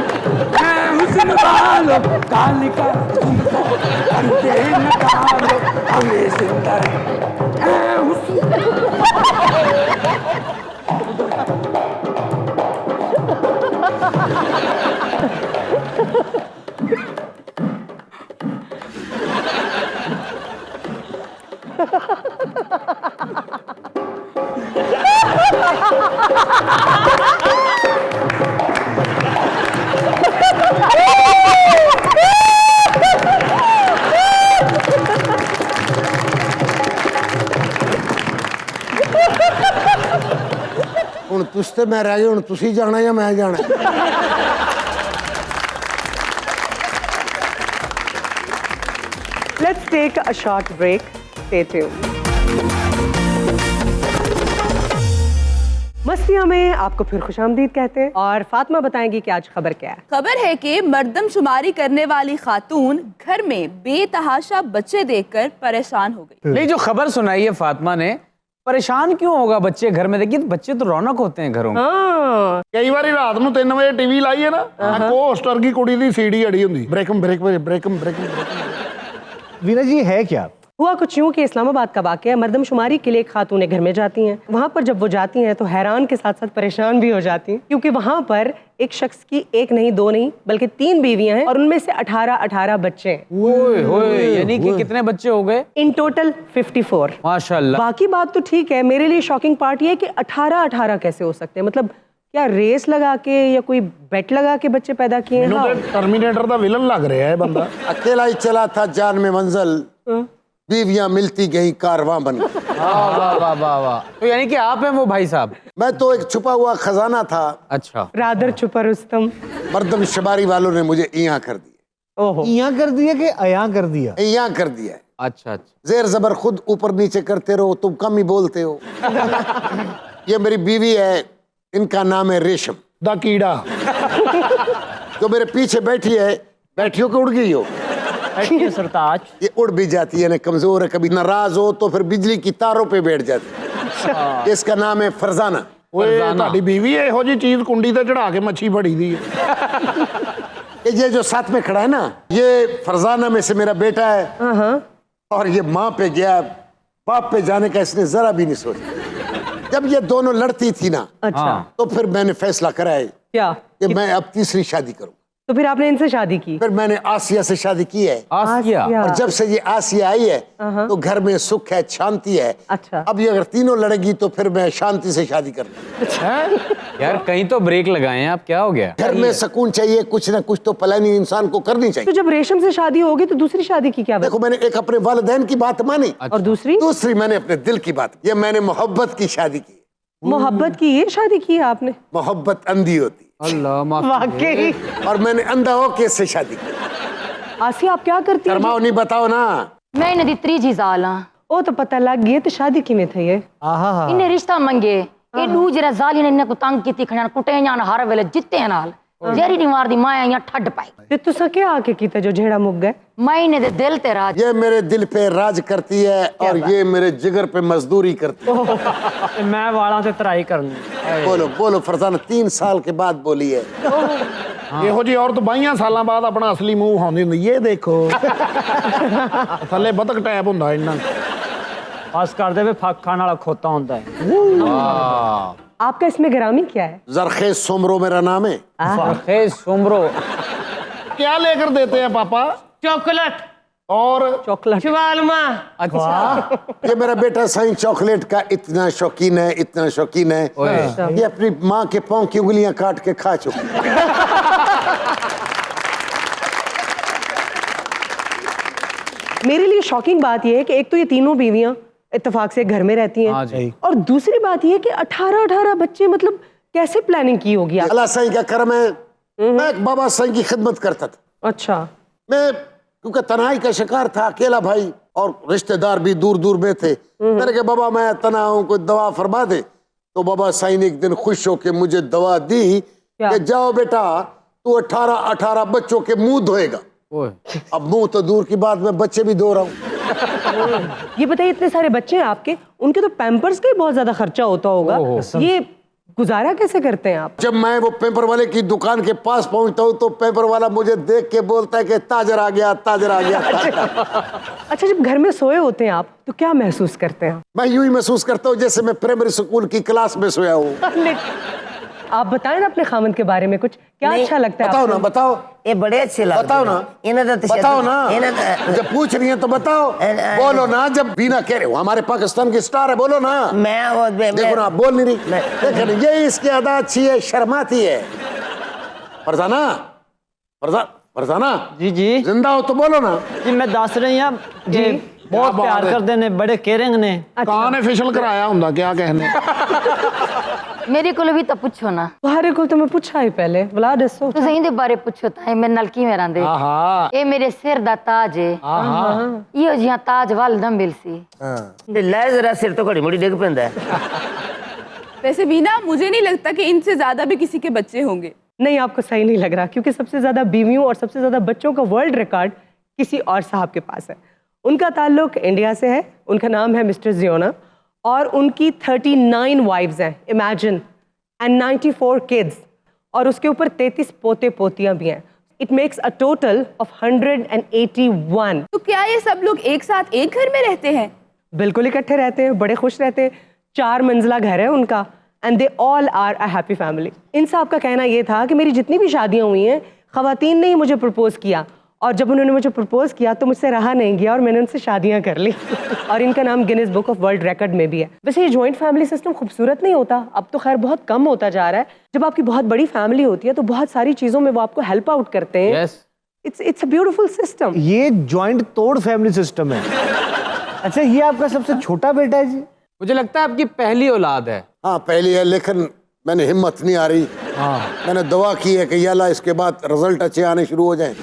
Speaker 8: ऐ हुस्न वालो। काली काली जुल्फों फंदे न डालो, हमें जिंदा रहने, ऐ हुस्न।
Speaker 2: हुण तुस ते मैं रह गए, हुण तुसी जाना या मैं जाना?
Speaker 1: Let's take a short break. Stay tuned. मस्तियों में आपको फिर खुशामदीद कहते हैं और फातिमा बताएंगी कि आज खबर क्या है।
Speaker 9: खबर है कि मर्दमशुमारी करने वाली खातून घर में बेतहाशा बच्चे देखकर परेशान हो गई।
Speaker 10: नहीं, जो खबर सुनाई है फातिमा ने, परेशान क्यों होगा बच्चे घर में? देखिए बच्चे तो रौनक होते हैं घरों में।
Speaker 1: हाँ,
Speaker 6: कई बार रात ਨੂੰ 3 ਵਜੇ ਟੀਵੀ ਲਾਈ ਹੈ ਨਾ, ਕੋ ਹੋਸਟਰ ਦੀ ਕੁੜੀ ਦੀ ਸੀਡੀ ਅੜੀ ਹੁੰਦੀ, ਬ੍ਰੇਕਮ ਬ੍ਰੇਕਮ ਬ੍ਰੇਕਮ ਬ੍ਰੇਕਮ।
Speaker 10: वीना जी है क्या?
Speaker 1: हुआ कुछ यूं कि इस्लामाबाद का वाकया, मर्दमशुमारी के लिए खातूनें घर में जाती हैं। वहाँ पर जब वो जाती हैं तो हैरान के साथ साथ परेशान भी हो जाती हैं, क्योंकि वहाँ पर एक शख्स की एक नहीं दो नहीं बल्कि 3 बीवियां हैं और उनमें से 18 बच्चे हैं।
Speaker 10: ओए होए, यानी कि कितने बच्चे हो गए?
Speaker 1: In total 54।
Speaker 10: माशाल्लाह।
Speaker 1: बाकी बात तो ठीक है, मेरे लिए शॉकिंग पार्ट ये है कि 18 कैसे हो सकते हैं? मतलब क्या रेस लगा के या कोई बेट लगा के बच्चे पैदा किए हैं?
Speaker 6: ਮੈਨੂੰ ਤੇ ਟਰਮੀਨੇਟਰ ਦਾ ਵਿਲਨ ਲੱਗ ਰਿਹਾ ਹੈ ਬੰਦਾ।
Speaker 2: अकेला ही चला था जान में मंजिल, बीवियां मिलती गई कारवां बन गई।
Speaker 10: वाह वाह वाह वाह। तो यानी कि आप हैं वो भाई साहब?
Speaker 2: मैं तो एक छुपा हुआ खजाना था।
Speaker 10: अच्छा।
Speaker 1: रादर छुपा रुस्तम।
Speaker 2: मर्दमशुमारी वालों ने मुझे यहाँ कर दिया।
Speaker 1: ओहो,
Speaker 10: यहाँ कर दिया कि अयां कर दिया?
Speaker 2: यहाँ कर दिया है।
Speaker 10: अच्छा अच्छा।
Speaker 2: जेर जबर खुद ऊपर नीचे करते रहो, तुम कम ही बोलते हो। ये मेरी बीवी है, इनका नाम है रेशम।
Speaker 6: ਦਾ ਕੀੜਾ।
Speaker 2: जो मेरे पीछे बैठी है, बैठी हो कि उड़ गई हो?
Speaker 8: सरताज
Speaker 2: ये उड़ भी जाती है ना, कमजोर है, कभी नाराज हो तो फिर बिजली की तारों पे बैठ जाती है। इसका नाम है फरजाना।
Speaker 6: ਓਏ ਤੁਹਾਡੀ ਬੀਵੀ ਇਹੋ ਜੀ ਚੀਜ਼ ਕੁੰਡੀ ਤੇ ਚੜਾ ਕੇ ਮੱਛੀ ਫੜੀ ਦੀ ਹੈ।
Speaker 2: ये जो साथ में खड़ा है ना, ये फरजाना में से मेरा बेटा है और ये माँ पे गया, बाप पे जाने का इसने जरा भी नहीं सोचा। जब ये दोनों लड़ती थी ना,
Speaker 1: अच्छा
Speaker 2: तो फिर मैंने फैसला करा है
Speaker 1: क्या?
Speaker 2: कि मैं अब तीसरी शादी करूं।
Speaker 1: तो फिर आपने इनसे शादी की?
Speaker 2: फिर मैंने आसिया से शादी की है।
Speaker 10: आसिया।
Speaker 2: और जब से ये आसिया आई है तो घर में सुख है, शांति है।
Speaker 1: अच्छा।
Speaker 2: अब ये अगर तीनों लड़ेगी तो फिर मैं शांति से शादी कर लूं।
Speaker 10: यार कहीं तो ब्रेक लगाए हैं आप, क्या हो गया?
Speaker 2: घर में सुकून चाहिए, कुछ ना कुछ तो प्लानिंग इंसान को करनी
Speaker 1: तो
Speaker 2: चाहिए।
Speaker 1: जब रेशम से शादी होगी तो दूसरी शादी की क्या बात?
Speaker 2: देखो, मैंने एक अपने वालिदैन की बात मानी
Speaker 1: और दूसरी
Speaker 2: मैंने अपने दिल की बात, ये मैंने मोहब्बत की शादी की।
Speaker 1: मोहब्बत की ये शादी की है आपने?
Speaker 2: मोहब्बत अंधी होती
Speaker 10: अल्लाह माफ
Speaker 1: वाकई।
Speaker 2: और मैंने अंधा होके इससे शादी की।
Speaker 1: आसिया आप क्या करती हैं?
Speaker 2: शर्माओ नहीं, बताओ ना।
Speaker 7: मैं इन्हें दी त्रीजी साल हाँ
Speaker 1: ओ तो पता लग गया, तो शादी किमें थी ये?
Speaker 7: इन्हें रिश्ता मंगे ये डू जरा जाली ने इन्हें को तंग की खड़न कुटे जान हर वेले जित्ते नाल जेरी नहीं मार दी माया या ठड पाई
Speaker 1: ते तुसा क्या आके कीता जो झेड़ा मुक गए?
Speaker 7: मैं इन्हें दे दिल ते राज
Speaker 2: ये मेरे दिल पे राज करती है और ये मेरे जिगर पे मजदूरी करती है।
Speaker 8: मैं वाला से तराई करनी।
Speaker 2: बोलो बोलो फरजाना 3 साल के बाद बोली है।
Speaker 6: ਇਹੋ ਜੀ ਔਰਤ 22 ਸਾਲਾਂ ਬਾਅਦ ਆਪਣਾ ਅਸਲੀ ਮੂੰਹ ਹਾਉਂਦੀ ਹੁੰਦੀ। ਇਹ ਦੇਖੋ ਥੱਲੇ ਬਤਕ ਟੈਪ ਹੁੰਦਾ ਇਹਨਾਂ
Speaker 8: पास कर दे फक खाने वाला खोता होता है।
Speaker 1: आपका इसमें ग्रामी क्या है?
Speaker 2: जरखे सोमरो मेरा नाम है।
Speaker 10: जरखे सोमरो
Speaker 6: क्या लेकर देते हैं पापा?
Speaker 8: चॉकलेट
Speaker 6: और
Speaker 1: चॉकलेट।
Speaker 8: शिवालमा।
Speaker 10: अच्छा
Speaker 2: ये मेरा बेटा साईं चॉकलेट का इतना शौकीन है, इतना शौकीन है, ये अपनी माँ के पाँव की उंगलियां काट के खा चुका।
Speaker 1: मेरे लिए शॉकिंग बात यह है कि एक तो ये तीनों बीवियां इत्तेफाक से घर में रहती
Speaker 10: हाँ
Speaker 1: हैं
Speaker 10: जी।
Speaker 1: और दूसरी बात यह कि 18 बच्चे, मतलब कैसे प्लानिंग की होगी आप?
Speaker 2: अल्लाह साईं का करम है, मैं एक बाबा साईं की खिदमत करता था।
Speaker 1: अच्छा।
Speaker 2: मैं क्योंकि तन्हाई का शिकार था, अकेला भाई और रिश्तेदार भी दूर दूर में थे। मैंने कहा बाबा मैं तन्हा हूं, कोई दवा फरमा दे। तो बाबा साईं ने एक दिन खुश होकर मुझे दवा दी कि जाओ बेटा तू 18 बच्चों के मुंह धोएगा। अब मुंह तो दूर की बात, मैं बच्चे भी धो रहा हूँ।
Speaker 1: ये बताइए, इतने सारे बच्चे हैं आपके, उनके तो पैम्पर्स का ही बहुत ज्यादा खर्चा होता होगा, ये गुजारा कैसे करते हैं आप?
Speaker 2: जब मैं वो पेपर वाले की दुकान के पास पहुंचता हूँ तो पेपर वाला मुझे देख के बोलता है कि ताजर आ गया, ताजर आ गया।
Speaker 1: अच्छा, जब घर में सोए होते हैं आप तो क्या महसूस करते हैं?
Speaker 2: मैं यूं ही महसूस करता हूँ जैसे मैं प्राइमरी स्कूल की क्लास में सोया हूँ।
Speaker 1: आप बताएं ना अपने खामन के बारे में कुछ, क्या अच्छा लगता है?
Speaker 2: बताओ ना, बताओ।
Speaker 4: ये बड़े अच्छे लगते
Speaker 2: बताओ ना, बताओ ना, जब पूछ रही है तो बताओ। बोलो ना, जब बिना कह रहे हो हमारे पाकिस्तान की स्टार है, बोलो ना। देखो ना, बोल नहीं रही। देखो ना, ये इसकी अदा अच्छी है, शर्माती है। फरजाना, फरजाना
Speaker 8: जी जी
Speaker 2: जिंदा हो तो बोलो ना।
Speaker 8: जी मैं दस रही हूँ जी, बहुत प्यार करते ने, बड़े केयरिंग ने।
Speaker 6: ਕਾਂ ਨੇ ਫੇਸ਼ੀਅਲ ਕਰਾਇਆ ਹੁੰਦਾ ਕਿਆ कहने?
Speaker 7: मेरे को भी तो पूछो ना।
Speaker 1: तुम्हारे को तो मैं पूछा ही पहले, बुला दसो।
Speaker 7: तुम इहदे बारे पूछो तां मैं नलकी में रहंदे।
Speaker 6: आहा
Speaker 7: ये मेरे सिर दा ताज है। यो जिया ताज वाल दंबिल सी।
Speaker 4: ਲੈ जरा सिर तो घड़ी मुड़ी डिग पैंदा है।
Speaker 9: वैसे वीना, मुझे नहीं लगता कि इनसे ज्यादा भी किसी के बच्चे होंगे।
Speaker 1: नहीं, आपको सही नहीं लग रहा, क्योंकि सबसे ज्यादा बीवियों और सबसे ज्यादा बच्चों का वर्ल्ड रिकॉर्ड किसी और साहब के पास है। उनका ताल्लुक इंडिया से है, उनका नाम है मिस्टर जियोना और उनकी 39 वाइफ्स हैं, इमेजिन, एंड 94 किड्स, और उसके ऊपर 33 पोते पोतियां भी हैं। It makes a total of 181।
Speaker 9: तो क्या ये सब लोग एक साथ एक घर में रहते हैं?
Speaker 1: बिल्कुल इकट्ठे रहते हैं, बड़े खुश रहते हैं। 4 मंजिला घर है उनका, and they all are a happy family. इन साहब का कहना ये था कि मेरी जितनी भी शादियां हुई हैं, खवातीन ने ही मुझे प्रपोज किया, और जब उन्होंने मुझे प्रपोज किया तो मुझसे रहा नहीं गया और मैंने उनसे शादियां कर ली। और इनका नाम Guinness book of world record में भी है। वैसे ये जॉइंट फैमिली सिस्टम खूबसूरत नहीं होता, अब तो खैर बहुत कम होता जा रहा है। जब आपकी बहुत बड़ी फैमिली होती है तो बहुत सारी चीज़ों में वो आपको हेल्प आउट करते हैं। It's a beautiful system.
Speaker 11: ये जॉइंट तोड़ फैमिली सिस्टम है। अच्छा, ये आपका सबसे छोटा बेटा है जी?
Speaker 10: मुझे लगता है आपकी पहली औलाद है।
Speaker 2: हाँ पहली है, लेकिन मैंने हिम्मत नहीं आ रही। मैंने दुआ की है कि या अल्लाह इसके बाद रिजल्ट अच्छे आने शुरू हो जाएं।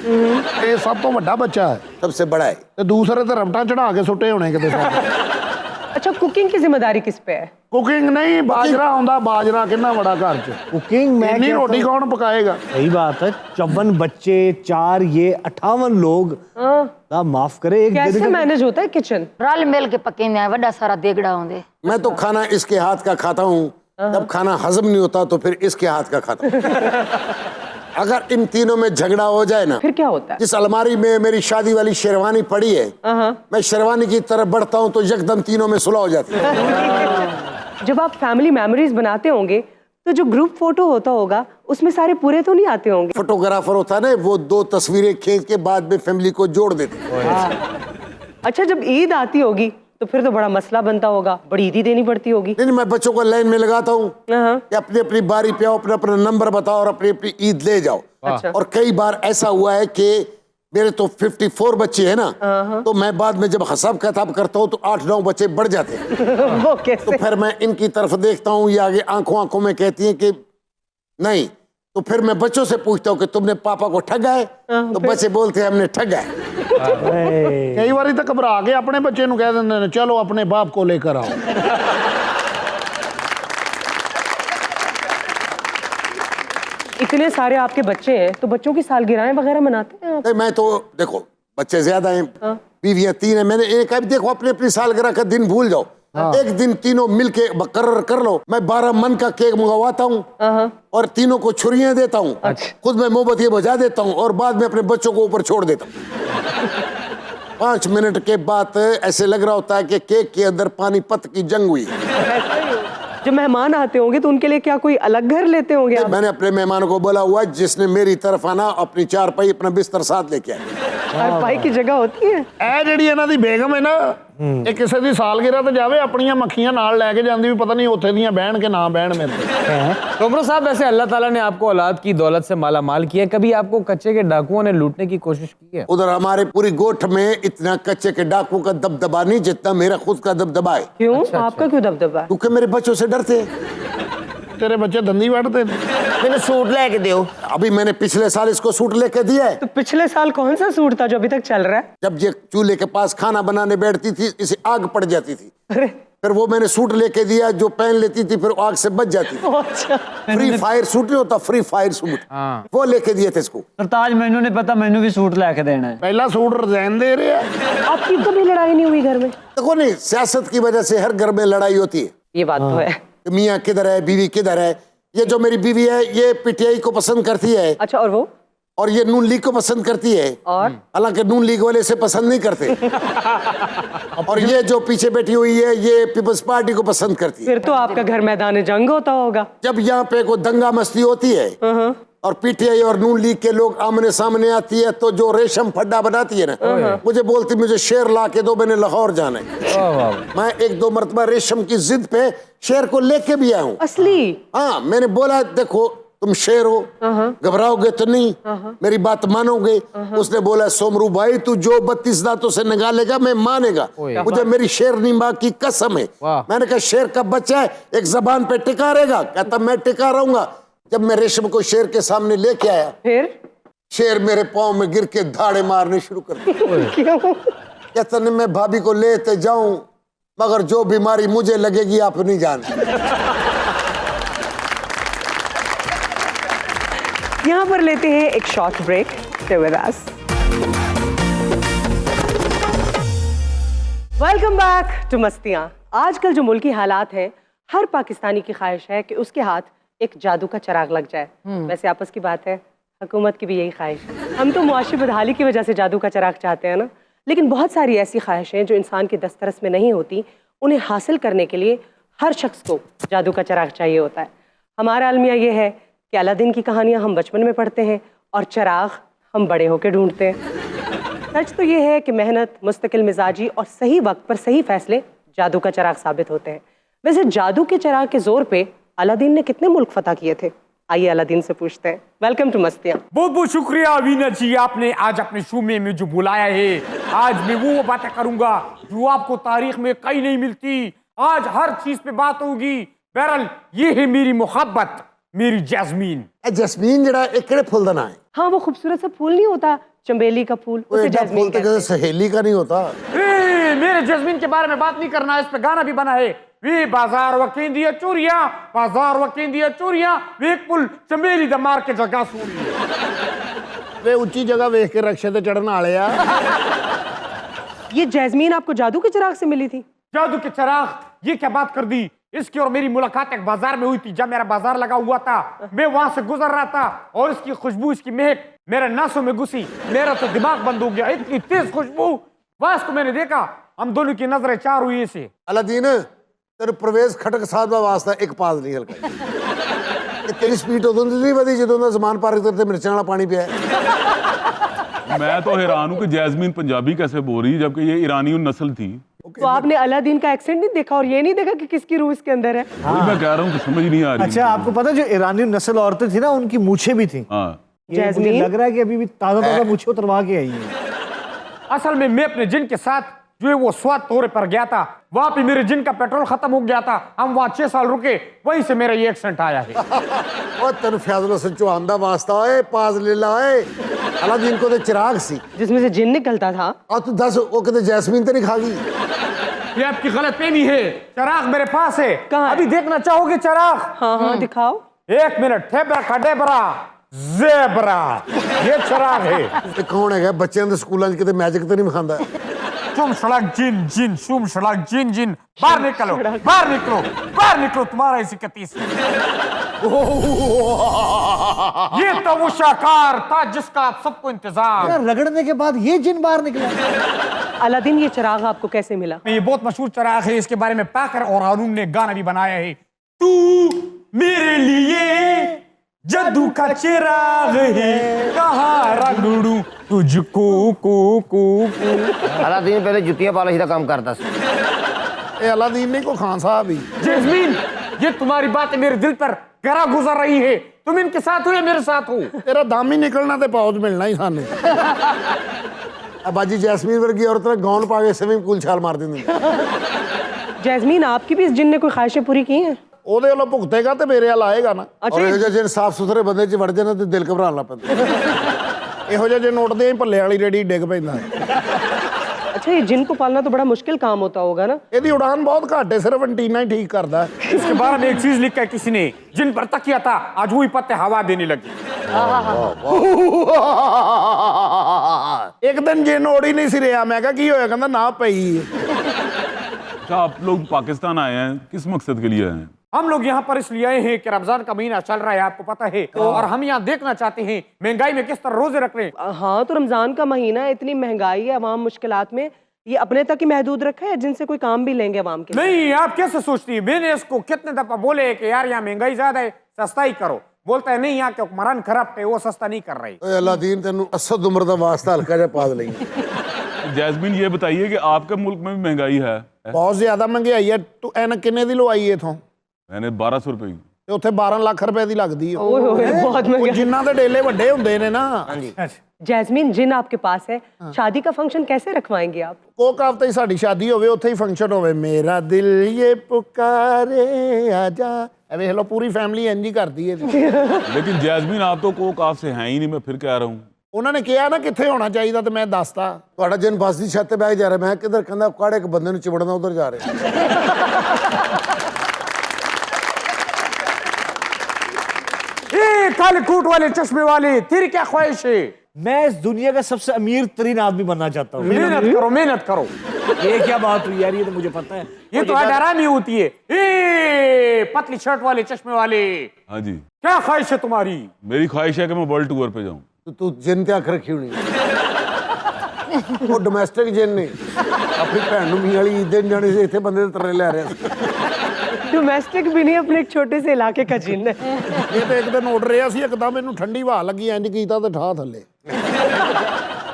Speaker 6: ਇਹ ਸਭ ਤੋਂ ਵੱਡਾ ਬੱਚਾ ਹੈ,
Speaker 2: सबसे बड़ा है।
Speaker 6: ਤੇ ਦੂਸਰੇ ਤੇ ਰਮਟਾਂ ਚੜਾ ਕੇ ਸੁੱਟੇ ਹੋਣੇ ਕਿਤੇ।
Speaker 1: अच्छा, कुकिंग की जिम्मेदारी किस पे है?
Speaker 6: कुकिंग नहीं, बाजरा आंदा, बाजरा कितना बड़ा घर च
Speaker 11: कुकिंग मैं
Speaker 6: इतनी
Speaker 11: कहता
Speaker 6: रोटी
Speaker 11: हूँ-
Speaker 6: कौन पकाएगा?
Speaker 11: सही बात है, 54 बच्चे, 4 ये 58 लोग। ना माफ करे, एक
Speaker 1: कैसे
Speaker 11: दिन
Speaker 1: मैनेज होता है किचन?
Speaker 7: रल मिल के पकेंदे हैं, वड्डा सारा देगड़ा होंदे।
Speaker 2: मैं तो खाना इसके हाथ का खाता हूँ, जब खाना हजम नहीं होता तो फिर इसके हाथ का खाता हूँ। अगर इन तीनों में झगड़ा हो जाए ना,
Speaker 1: फिर क्या होता है?
Speaker 2: जिस अलमारी में मेरी शादी वाली शेरवानी पड़ी है, मैं शेरवानी की तरफ बढ़ता हूँ तो यकदम तीनों में सुलह हो जाती है।
Speaker 1: जब आप फैमिली मेमोरीज बनाते होंगे तो जो ग्रुप फोटो होता होगा उसमें सारे पूरे तो नहीं आते होंगे?
Speaker 2: फोटोग्राफर होता है ना, वो 2 तस्वीरें खींच के बाद में फैमिली को जोड़ देते हैं।
Speaker 1: अच्छा, जब ईद आती होगी तो फिर तो बड़ा मसला बनता होगा, बड़ी ईदी देनी पड़ती होगी।
Speaker 2: नहीं, मैं बच्चों को लाइन में लगाता हूँ कि अपनी अपनी बारी पे आओ, अपना अपना नंबर बताओ और अपनी अपनी ईद ले जाओ।
Speaker 1: अच्छा।
Speaker 2: और कई बार ऐसा हुआ है कि मेरे तो 54 बच्चे हैं ना, तो मैं बाद में जब हिसाब किताब करता हूँ तो 8-9 बच्चे बढ़ जाते हैं।
Speaker 1: वो कैसे?
Speaker 2: तो फिर मैं इनकी तरफ देखता हूँ, ये आगे आंखों आंखों में कहती हैं कि नहीं, तो फिर मैं बच्चों से पूछता हूँ कि तुमने पापा को ठगा है? तो बच्चे बोलते हैं हमने ठगा है।
Speaker 6: कई बार तो घबरा के अपने बच्चे नु कह देंगे ने, चलो अपने बाप को लेकर आओ।
Speaker 1: इतने सारे आपके बच्चे हैं तो बच्चों की सालगिरहें वगैरह मनाते हैं आप?
Speaker 2: नहीं, मैं तो देखो बच्चे ज्यादा हैं, बीवियां 3 हैं, मैंने एक अब देखो अपनी अपनी सालगिरह का दिन भूल जाओ, एक दिन तीनों मिलके मुकर्रर कर लो। मैं 12 मन का केक मंगवाता हूँ और तीनों को छुरियां देता हूँ, खुद मैं मोमबत्ती बुझा देता हूँ और बाद में अपने बच्चों को ऊपर छोड़ देता हूँ। 5 मिनट के बाद ऐसे लग रहा होता है कि केक के अंदर पानीपत की जंग हुई है।
Speaker 1: जब मेहमान आते होंगे तो उनके लिए क्या कोई अलग घर लेते होंगे आप?
Speaker 2: मैंने अपने मेहमानों को बोला हुआ जिसने मेरी तरफ आना अपनी चारपाई अपना बिस्तर साथ लेके आए।
Speaker 1: चारपाई की जगह होती है।
Speaker 6: ਇਹ ਜਿਹੜੀ ਇਹਨਾਂ ਦੀ ਬੇਗਮ ਹੈ ਨਾ, ਇਹ ਕਿਸੇ ਦੀ ਸਾਲਗਿਰਹ ਤੇ ਜਾਵੇ ਆਪਣੀਆਂ ਮੱਖੀਆਂ ਨਾਲ ਲੈ ਕੇ ਜਾਂਦੀ, ਵੀ ਪਤਾ ਨਹੀਂ ਉੱਥੇ ਦੀਆਂ बहन के ना बहन में।
Speaker 10: टोमरो साहब, वैसे अल्लाह ताला ने आपको औलाद की दौलत से माला माल किया, कभी आपको कच्चे के डाकुओं ने लूटने की कोशिश की है?
Speaker 2: उधर हमारे पूरी गोठ में इतना कच्चे के डाकुओं का दबदबा नहीं जितना मेरा खुद का दबदबा है।
Speaker 1: क्यों? आपका क्यों दबदबा है?
Speaker 2: क्योंकि मेरे बच्चों से डरते हैं।
Speaker 6: तेरे बच्चे दंदी वढ़ते हैं।
Speaker 4: मैंने सूट लेके दो।
Speaker 2: अभी मैंने पिछले साल इसको सूट लेके दिया है।
Speaker 1: तो पिछले साल कौन सा सूट था जो अभी तक चल रहा है?
Speaker 2: जब ये चूल्हे के पास खाना बनाने बैठती थी, इसे आग पड़ जाती थी,
Speaker 1: अरे
Speaker 2: फिर वो मैंने सूट लेके दिया जो पहन लेती थी, फिर आग से बच जाती थी।
Speaker 1: अच्छा,
Speaker 2: फ्री फायर सूट नहीं होता, फ्री फायर सूट, वो लेके दिए थे इसको।
Speaker 8: सरताज मैनू नहीं पता, मैनू भी सूट लेके देना है।
Speaker 6: पहला सूट रिजाइन दे रहे हैं।
Speaker 1: आपकी कभी लड़ाई नहीं हुई घर में?
Speaker 2: देखो नहीं, सियासत की वजह से हर घर में लड़ाई होती है।
Speaker 1: ये बात तो है।
Speaker 2: मियाँ किधर है, बीवी किधर है। ये जो मेरी बीवी है ये पीटीआई को पसंद करती है।
Speaker 1: अच्छा, और वो?
Speaker 2: और ये नून लीग को पसंद करती है,
Speaker 1: और
Speaker 2: हालांकि नून लीग वाले से पसंद नहीं करते। और ये जो पीछे बैठी हुई है ये पीपल्स पार्टी को पसंद करती है।
Speaker 1: फिर तो आपका घर मैदान जंग होता होगा।
Speaker 2: जब यहाँ पे कोई दंगा मस्ती होती है और पीटीआई और नून लीग के लोग आमने सामने आती है तो जो रेशम फड्डा बनाती है ना, मुझे बोलती मुझे शेर ला के दो, मैंने लाहौर जाना है। मैं 1-2 मरतबा रेशम की जिद पे शेर को लेके भी आया हूँ।
Speaker 1: असली?
Speaker 2: हाँ, मैंने बोला देखो तुम शेर हो, घबराओगे तो नहीं, मेरी बात मानोगे। उसने बोला सोमरू भाई तू जो 32 दांतों से निकालेगा मैं मानेगा, मुझे मेरी शेरनी माँ की कसम है। मैंने कहा शेर का बच्चा है, एक जबान पे टिका रहेगा। कहता मैं टिका रहूंगा। जब मैं रेशम को शेर के सामने लेके आया,
Speaker 1: फिर
Speaker 2: शेर मेरे पाँव में गिर के धाड़े मारने शुरू कर दिए।
Speaker 1: क्यों?
Speaker 2: कहता नहीं मैं भाभी को लेते जाऊं मगर जो बीमारी मुझे लगेगी आप नहीं जानते।
Speaker 1: यहाँ पर लेते हैं एक short break. Stay with us. Welcome back to Mastiyan. आजकल जो मुल्की हालात हैं, हर पाकिस्तानी की ख्वाहिश है कि उसके हाथ एक जादू का चिराग लग जाए। वैसे आपस की बात है, हुकूमत की भी यही ख्वाहिश है। हम तो मुआशी बदहाली की वजह से जादू का चिराग चाहते हैं ना, लेकिन बहुत सारी ऐसी ख्वाहिशें जो इंसान की दस्तरस में नहीं होती, उन्हें हासिल करने के लिए हर शख्स को जादू का चिराग चाहिए होता है। हमारा अलमिया ये है कि अलादीन की कहानियाँ हम बचपन में पढ़ते हैं और चिराग हम बड़े होकर ढूंढते हैं। सच तो ये है कि मेहनत, मुस्तकिल मिजाजी और सही वक्त पर सही फैसले जादू का चिराग साबित होते हैं। वैसे जादू के चिराग के जोर पे अलादीन ने कितने मुल्क फतह किए थे? आइए अलादीन से पूछते हैं। Welcome to Mastiyan.
Speaker 12: बहुत बहुत शुक्रिया अवीना जी, आपने आज अपने शो में मुझे बुलाया है। आज मैं वो बातें करूंगा जो आपको तारीख में कहीं नहीं मिलती। आज हर चीज पे बात होगी। बहरहाल ये है मेरी मोहब्बत, मेरी जैस्मीन।
Speaker 2: जैस्मीन जड़ा एक फूल दा ना है।
Speaker 1: हाँ, वो खूबसूरत सा फूल नहीं होता चंबेली का फूल,
Speaker 6: वो
Speaker 1: उसे
Speaker 6: एडा
Speaker 1: जैस्मीन
Speaker 6: फूल तो
Speaker 1: कहते हैं।
Speaker 6: जैसे सहेली का नहीं होता।
Speaker 12: मेरे जैस्मीन के बारे में बात नहीं करना, इस पे गाना भी बना है। वे बाजार वकींदिया चूरिया, बाजार वकींदिया चूरिया, वे एक पुल चंबेली दा मार के जगह सूरी।
Speaker 6: वे ऊंची जगह वेख के रक्शे ते चढ़न वाले आ।
Speaker 1: ये जैस्मीन आपको जादू के चिराग से मिली थी?
Speaker 12: जादू के चिराग, ये क्या बात कर दी। इसकी और मेरी मुलाकात एक बाजार में हुई थी। जब मेरा बाजार लगा हुआ था, मैं वहां से गुजर रहा था और इसकी खुशबू, इसकी महक मेरे नासों में घुसी। मेरा तो दिमाग बंद हो गया, इतनी तेज खुशबू। बस को मैंने देखा, हम दोनों की नजरें चार हुई इसे।
Speaker 6: अलादीन तेरे प्रवेश खटक साध का वास्ता एक पास नहीं हल्का। ये तेरी स्पीड उदों दी नहीं वधी जदों दा ज़मान पार करते मिर्चां वाला पानी पिया।
Speaker 13: मैं तो हैरान हूँ कि जैस्मीन पंजाबी कैसे बोल रही है जबकि ये ईरानी नस्ल थी।
Speaker 1: तो आपने अलादीन का एक्सेंट नहीं देखा और ये नहीं देखा कि किसकी रूह इसके अंदर है?
Speaker 13: वही मैं कह रहा हूँ कि समझ नहीं आ रही।
Speaker 11: अच्छा, आपको पता है जो ईरानी नस्ल औरतें थी ना, उनकी मूछें भी थी।
Speaker 13: हाँ,
Speaker 11: ये मुझे लग रहा है कि अभी भी ताज़ा मूछें उतरवा के आई है।
Speaker 12: असल में मैं अपने जिन के साथ जो है वो स्वाद तौर पर गया था, वहां पे मेरे जिन का पेट्रोल खत्म हो गया था। हम वहां 6 साल रुके, वहीं से मेरा ये एक्सेंट आया है।
Speaker 6: और तेन फैजल हसन चौहान दा वास्ता ओए पास ले ला ओए। अलादीन को तो चिराग सी
Speaker 1: जिसमें से जिन निकलता था।
Speaker 6: और तू दस वो कहते जैस्मीन तो नहीं खा गई।
Speaker 12: ये आपकी गलतफहमी है। चिराग मेरे पास है।
Speaker 1: कहाँ है?
Speaker 12: अभी देखना चाहोगे चिराग?
Speaker 1: हाँ हाँ दिखाओ।
Speaker 12: 1 मिनट। ठेबरा खडेबरा ज़ेबरा, ये चिराग है।
Speaker 6: ये कौन है बच्चों के स्कूलों च किते मैजिक तो नहीं खांदा?
Speaker 12: शुम सड़क जिन जिन, शुम सड़क जिन जिन, बाहर निकलो, बाहर निकलो, बाहर निकलो, तुम्हारा इसी कतीस। ये तो वो शाकार था जिसका आप सबको इंतजार।
Speaker 11: यार रगड़ने के बाद ये जिन बाहर निकला।
Speaker 1: अलादीन, ये चिराग आपको कैसे मिला?
Speaker 12: ये बहुत मशहूर चिराग है। इसके बारे में पाकर और हारून ने गाना भी बनाया है। तू मेरे लिए जादू का चिराग है, कहाँ रगड़ू तुझको को।
Speaker 4: अलादीन पहले जुतियां पॉलिश का काम करता सी।
Speaker 6: ये अलादीन नहीं को खान साहब ही।
Speaker 12: जैस्मीन, ये तुम्हारी बातें मेरे दिल पर गहरा गुजर रही है। तुम इनके साथ हो या मेरे साथ हो?
Speaker 6: तेरा दाम ही निकलना ते पौज मिलना ही सानू। बाजी जैस्मीन वर्गी औरत ने गाउन पा के स्विमिंग पूल छाल मार दी।
Speaker 1: जैस्मीन, आपकी भी इस जिन ने कोई ख्वाहिशें पूरी की हैं?
Speaker 6: ਉਹਦੇ ਵੱਲੋਂ ਭੁਗਤੇਗਾ ਤੇ ਮੇਰੇ ਵੱਲ ਆਏਗਾ ਨਾ।
Speaker 1: अच्छा,
Speaker 6: ਔਰ ਇਹੋ ਜਿਹੇ ਸਾਫ ਸੁਥਰੇ ਬੰਦੇ 'ਚ ਵੜ ਜਾਣਾ ਤੇ ਦਿਲ ਘਬਰਾਉਣ ਲੱਗ ਪੈਂਦਾ। ਇਹੋ ਜਿਹੇ ਨੋਟਦੇ ਭੱਲੇ ਵਾਲੀ ਰੇੜੀ ਡਿੱਗ ਪੈਂਦਾ।
Speaker 1: अच्छा, ये जिन को पालना तो बड़ा मुश्किल काम होता होगा ना?
Speaker 6: ਇਹਦੀ ਉਡਾਨ ਬਹੁਤ ਘੱਟ ਹੈ, ਸਿਰਫ ਐਂਟੀਨਾ ਹੀ ठीक करता है।
Speaker 12: इसके बारे में एक चीज लिखा है किसी ने, जिन पर तकिया था आज वही पत्ते हवा देने लगी।
Speaker 6: एक दिन जिन उड़ ही नहीं सी ਰਿਹਾ, मैं कहा की होया, कहंदा ना पई।
Speaker 13: अच्छा, आप लोग पाकिस्तान आए हैं, किस मकसद के लिए आए हैं?
Speaker 12: हम लोग यहाँ पर इसलिए आए हैं कि रमजान का महीना चल रहा है, आपको पता है, और हम यहाँ देखना चाहते हैं महंगाई में किस तरह रोजे रख रहे हैं।
Speaker 1: हाँ, तो रमजान का महीना है, इतनी महंगाई है, अवाम मुश्किलात में, ये अपने तक ही महदूद रखा है जिनसे कोई काम भी लेंगे अवाम के?
Speaker 12: नहीं, आप कैसे सोचती है? मैंने इसको कितने दफा बोले कि यार यहाँ महंगाई ज्यादा है, सस्ता ही करो। बोलता है नहीं, यहाँ के हुक्मरान खराब है, वो सस्ता नहीं कर रही।
Speaker 6: अलादीन तेन असद उम्र का वास्ता हल्का जा पाद लेंगे।
Speaker 13: जैस्मीन, ये बताइए कि आपके मुल्क में भी महंगाई है?
Speaker 6: बहुत ज्यादा महंगाई है। तू ऐनक किन्ने दी लवाई है इथों?
Speaker 13: मैंने 1200 रुपए की।
Speaker 6: ਤੇ ਉੱਥੇ 12 ਲੱਖ ਰੁਪਏ ਦੀ ਲੱਗਦੀ ਹੈ।
Speaker 1: ओए होए, बहुत महंगा।
Speaker 6: ਜਿਨ੍ਹਾਂ ਦੇ ਡੇਲੇ ਵੱਡੇ ਹੁੰਦੇ ਨੇ ਨਾ।
Speaker 1: जैस्मीन, जिन आपके पास है, शादी का फंक्शन कैसे रखवाएंगे आप?
Speaker 6: ਕੋਕ ਹਫ਼ਤੇ ਹੀ ਸਾਡੀ ਸ਼ਾਦੀ ਹੋਵੇ, ਉੱਥੇ ਹੀ ਫੰਕਸ਼ਨ ਹੋਵੇ। ਮੇਰਾ ਦਿਲ ਇਹ ਪੁਕਾਰੇ ਆਜਾ। ਇਹ ਵੇਖ ਲਓ ਪੂਰੀ ਫੈਮਿਲੀ ਇੰਜ ਹੀ ਕਰਦੀ ਹੈ।
Speaker 13: लेकिन जैस्मीन, आप तो कोक आप से हैं ही नहीं, मैं फिर कह रहा हूँ।
Speaker 6: ਉਹਨਾਂ ਨੇ ਕਿਹਾ ਨਾ ਕਿੱਥੇ ਹੋਣਾ ਚਾਹੀਦਾ ਤੇ ਮੈਂ ਦੱਸਤਾ। ਤੁਹਾਡਾ ਜਿਨ ਬੱਸ ਦੀ ਛੱਤ ਤੇ ਬਹਿ ਜਾ ਰਿਹਾ, ਮੈਂ ਕਿੱਧਰ? ਕਹਿੰਦਾ ਕਾੜੇ ਇੱਕ ਬੰਦੇ ਨੂੰ ਚਿਬੜਨਾ ਉਧਰ ਜਾ ਰਿਹਾ।
Speaker 12: काले कोट वाले, चश्मे वाले, तेरी क्या ख्वाहिश है?
Speaker 11: मैं इस दुनिया का सबसे अमीर तरीन आदमी बनना चाहता हूँ।
Speaker 12: मेहनत करो, मेहनत करो।
Speaker 11: ये क्या बात हुई यार, ये तो मुझे पता है।
Speaker 12: ये तो हरामी होती है। पतली शर्ट वाले, चश्मे वाले,
Speaker 13: हाँ जी,
Speaker 12: क्या ख्वाहिश है तुम्हारी?
Speaker 13: मेरी ख्वाहिश है कि मैं वर्ल्ड टूर पे जाऊँ।
Speaker 6: तो तू जिन ते अख रखी होनी। वो डोमेस्टिक जिन ने अपनी भैन नूं मी वाली दिन जाने से इतने बंदे तरले ले रहे।
Speaker 1: डोमेस्टिक भी नहीं, अपने एक छोटे से इलाके का जिन है।
Speaker 6: ये तो एक दिन उड़ रहा सी, एकदम इन्हू ठंडी हवा लगी, इंज कीता ते ठा थल्ले।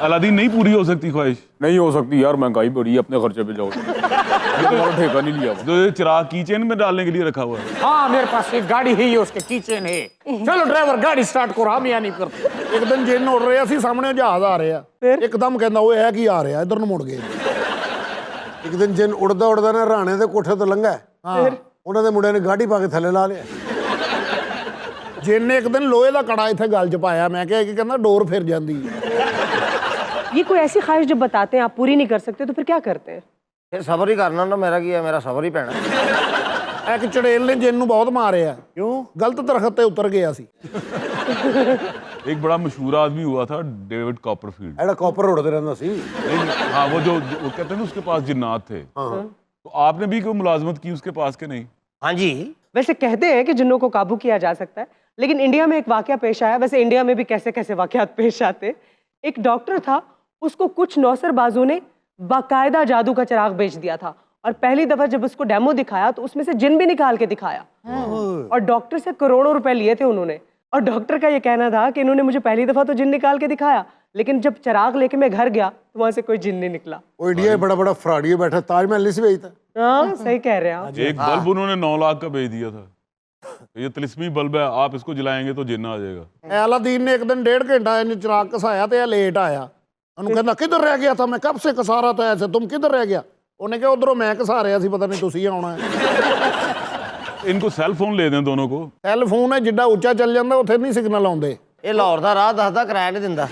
Speaker 13: अलादीन, नहीं पूरी हो सकती ख्वाहिश?
Speaker 12: नहीं हो सकती यार, महंगाई बढ़ी है, अपने खर्चे पे जाओ। तुम्हारा ठेका नहीं लिया।
Speaker 13: तो ये चिराग की चेन में डालने के लिए रखा हुआ है?
Speaker 12: हाँ, मेरे पास एक गाड़ी है, ये उसके कीचेन है। चलो ड्राइवर, गाड़ी स्टार्ट करो, हम यहाँ नहीं करते।
Speaker 6: एक दिन जिन उड़ रहा सी, सामने जहाज आ रहा, एकदम कहंदा वो है की आ रहा, इधर ਨੂੰ ਮੁੜ ਗਏ। एक दिन जिन उड़दा उड़दा ना राणे ਦੇ ਕੋਠੇ ਤੋਂ ਲੰਘਾ। ਹਾਂ, ਉਹਨਾਂ ਦੇ ਮੁੰਡਿਆਂ ਨੇ ਗਾੜੀ ਪਾ ਕੇ ਥੱਲੇ ਲਾ ਲਿਆ। ਜਿਨ ਨੇ ਇੱਕ ਦਿਨ ਲੋਹੇ ਦਾ ਕੜਾ ਇੱਥੇ ਗਲ 'ਚ ਪਾਇਆ। ਮੈਂ ਕਿਹਾ ਕਿ ਕਹਿੰਦਾ ਡੋਰ ਫਿਰ ਜਾਂਦੀ ਹੈ।
Speaker 1: ये कोई ऐसी ख्वाहिश जब बताते हैं आप पूरी नहीं कर सकते तो फिर क्या करते हैं?
Speaker 4: फिर सबर ही करना ना, मेरा की है, मेरा सबर ही पैना।
Speaker 6: एक चड़ेल ने जिन ਨੂੰ ਬਹੁਤ ਮਾਰਿਆ क्यों गलत दरख्त ਤੇ उतर गया सी।
Speaker 13: एक बड़ा मशहूर आदमी हुआ था डेविड कॉपरफील्ड।
Speaker 11: एड़ा कॉपर उड़ते रहना सी।
Speaker 13: हाँ, वो जो कहते हैं ना उसके पास जिन्नात थे। तो आपने भी कोई मुलाजमत की उसके पास के नहीं?
Speaker 4: हाँ जी।
Speaker 1: वैसे कहते हैं कि जिन्नों को काबू किया जा सकता है, लेकिन इंडिया में एक वाकया पेश आया। वैसे इंडिया में भी कैसे कैसे वाकयात पेश आते। एक डॉक्टर था, उसको कुछ नौसरबाजों ने बाकायदा जादू का चिराग बेच दिया था, और पहली दफा जब उसको डेमो दिखाया तो उसमें से जिन भी निकाल के दिखाया, और डॉक्टर से करोड़ों रुपए लिए थे उन्होंने। और डॉक्टर का ये कहना था कि इन्होंने मुझे पहली दफा तो जिन निकाल के दिखाया, लेकिन जब चिराग लेके मैं घर गया तो वहां से कोई जिन नहीं निकला।
Speaker 11: वो इंडिया में बड़ा बड़ा फ्रॉडिया बैठा, ताजमहल नहीं से बेचता।
Speaker 1: हाँ, सही कह रहे हैं आप।
Speaker 13: एक बल्ब उन्होंने 9 लाख का बेच दिया था। ये तिलिस्मी बल्ब है, आप इसको जलाएंगे तो जिन्न आ जाएगा।
Speaker 6: अलादीन ने एक दिन 1.5 घंटा इन चिराग घसाया तो लेट आया। उन्होंने कहना किधर रह गया था, मैं कब से घसा रहा था ऐसे, तुम किधर रह गया? उन्हें कहा उधरों मैं घसा रहा सी, पता नहीं तुसी आना है।
Speaker 13: इनको सेल फोन ले दें दोनों को।
Speaker 6: सेल फोन है जिड्डा ऊंचा चल जाता उत्थे नहीं सिग्नल आउंदे।
Speaker 4: ये लाहौर का राह दसदा, किराया नहीं दिंदा।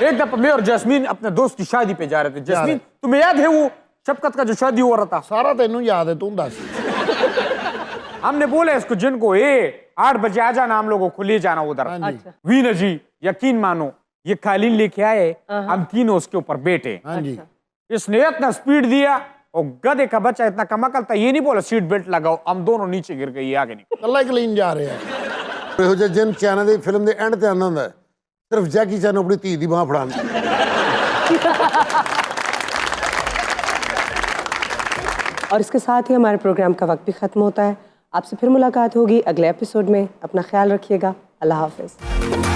Speaker 12: एक दफा मैं और जैस्मीन अपने दोस्त की शादी पे जा रहे थे। जैस्मीन, तुम्हें याद है वो शफकत का जो शादी हो रहा था?
Speaker 6: सारा तेनू याद है, तू दस।
Speaker 12: हमने बोला इसको जिनको 8 बजे आ जाना, हम लोगों को ले जाना उधर। वीना जी यकीन मानो, ये कालीन लेके आए, हम तीनों उसके ऊपर बैठे। इसने इतना स्पीड दिया और गधे का बच्चा इतना कमाकल था, ये नहीं बोला सीट बेल्ट लगाओ, हम दोनों नीचे गिर गए, आगे नहीं।
Speaker 6: कल्ला कलीन जा रहे हैं।
Speaker 11: ਇਹੋ ਜਿਹੇ ਜਿਨ ਚਾਈਨਾ ਦੀ ਫਿਲਮ ਦੇ ਐਂਡ ਤੇ ਆਉਂਦਾ ਹੁੰਦਾ ਹੈ, ਸਿਰਫ ਜੈਕੀ ਚੈਨ ਆਪਣੀ ਧੀ ਦੀ ਬਾਂਹ ਫੜਾਉਣ।
Speaker 1: और इसके साथ ही हमारे प्रोग्राम का वक्त भी खत्म होता है। आपसे फिर मुलाकात होगी अगले एपिसोड में। अपना ख्याल रखिएगा। अल्लाह हाफिज।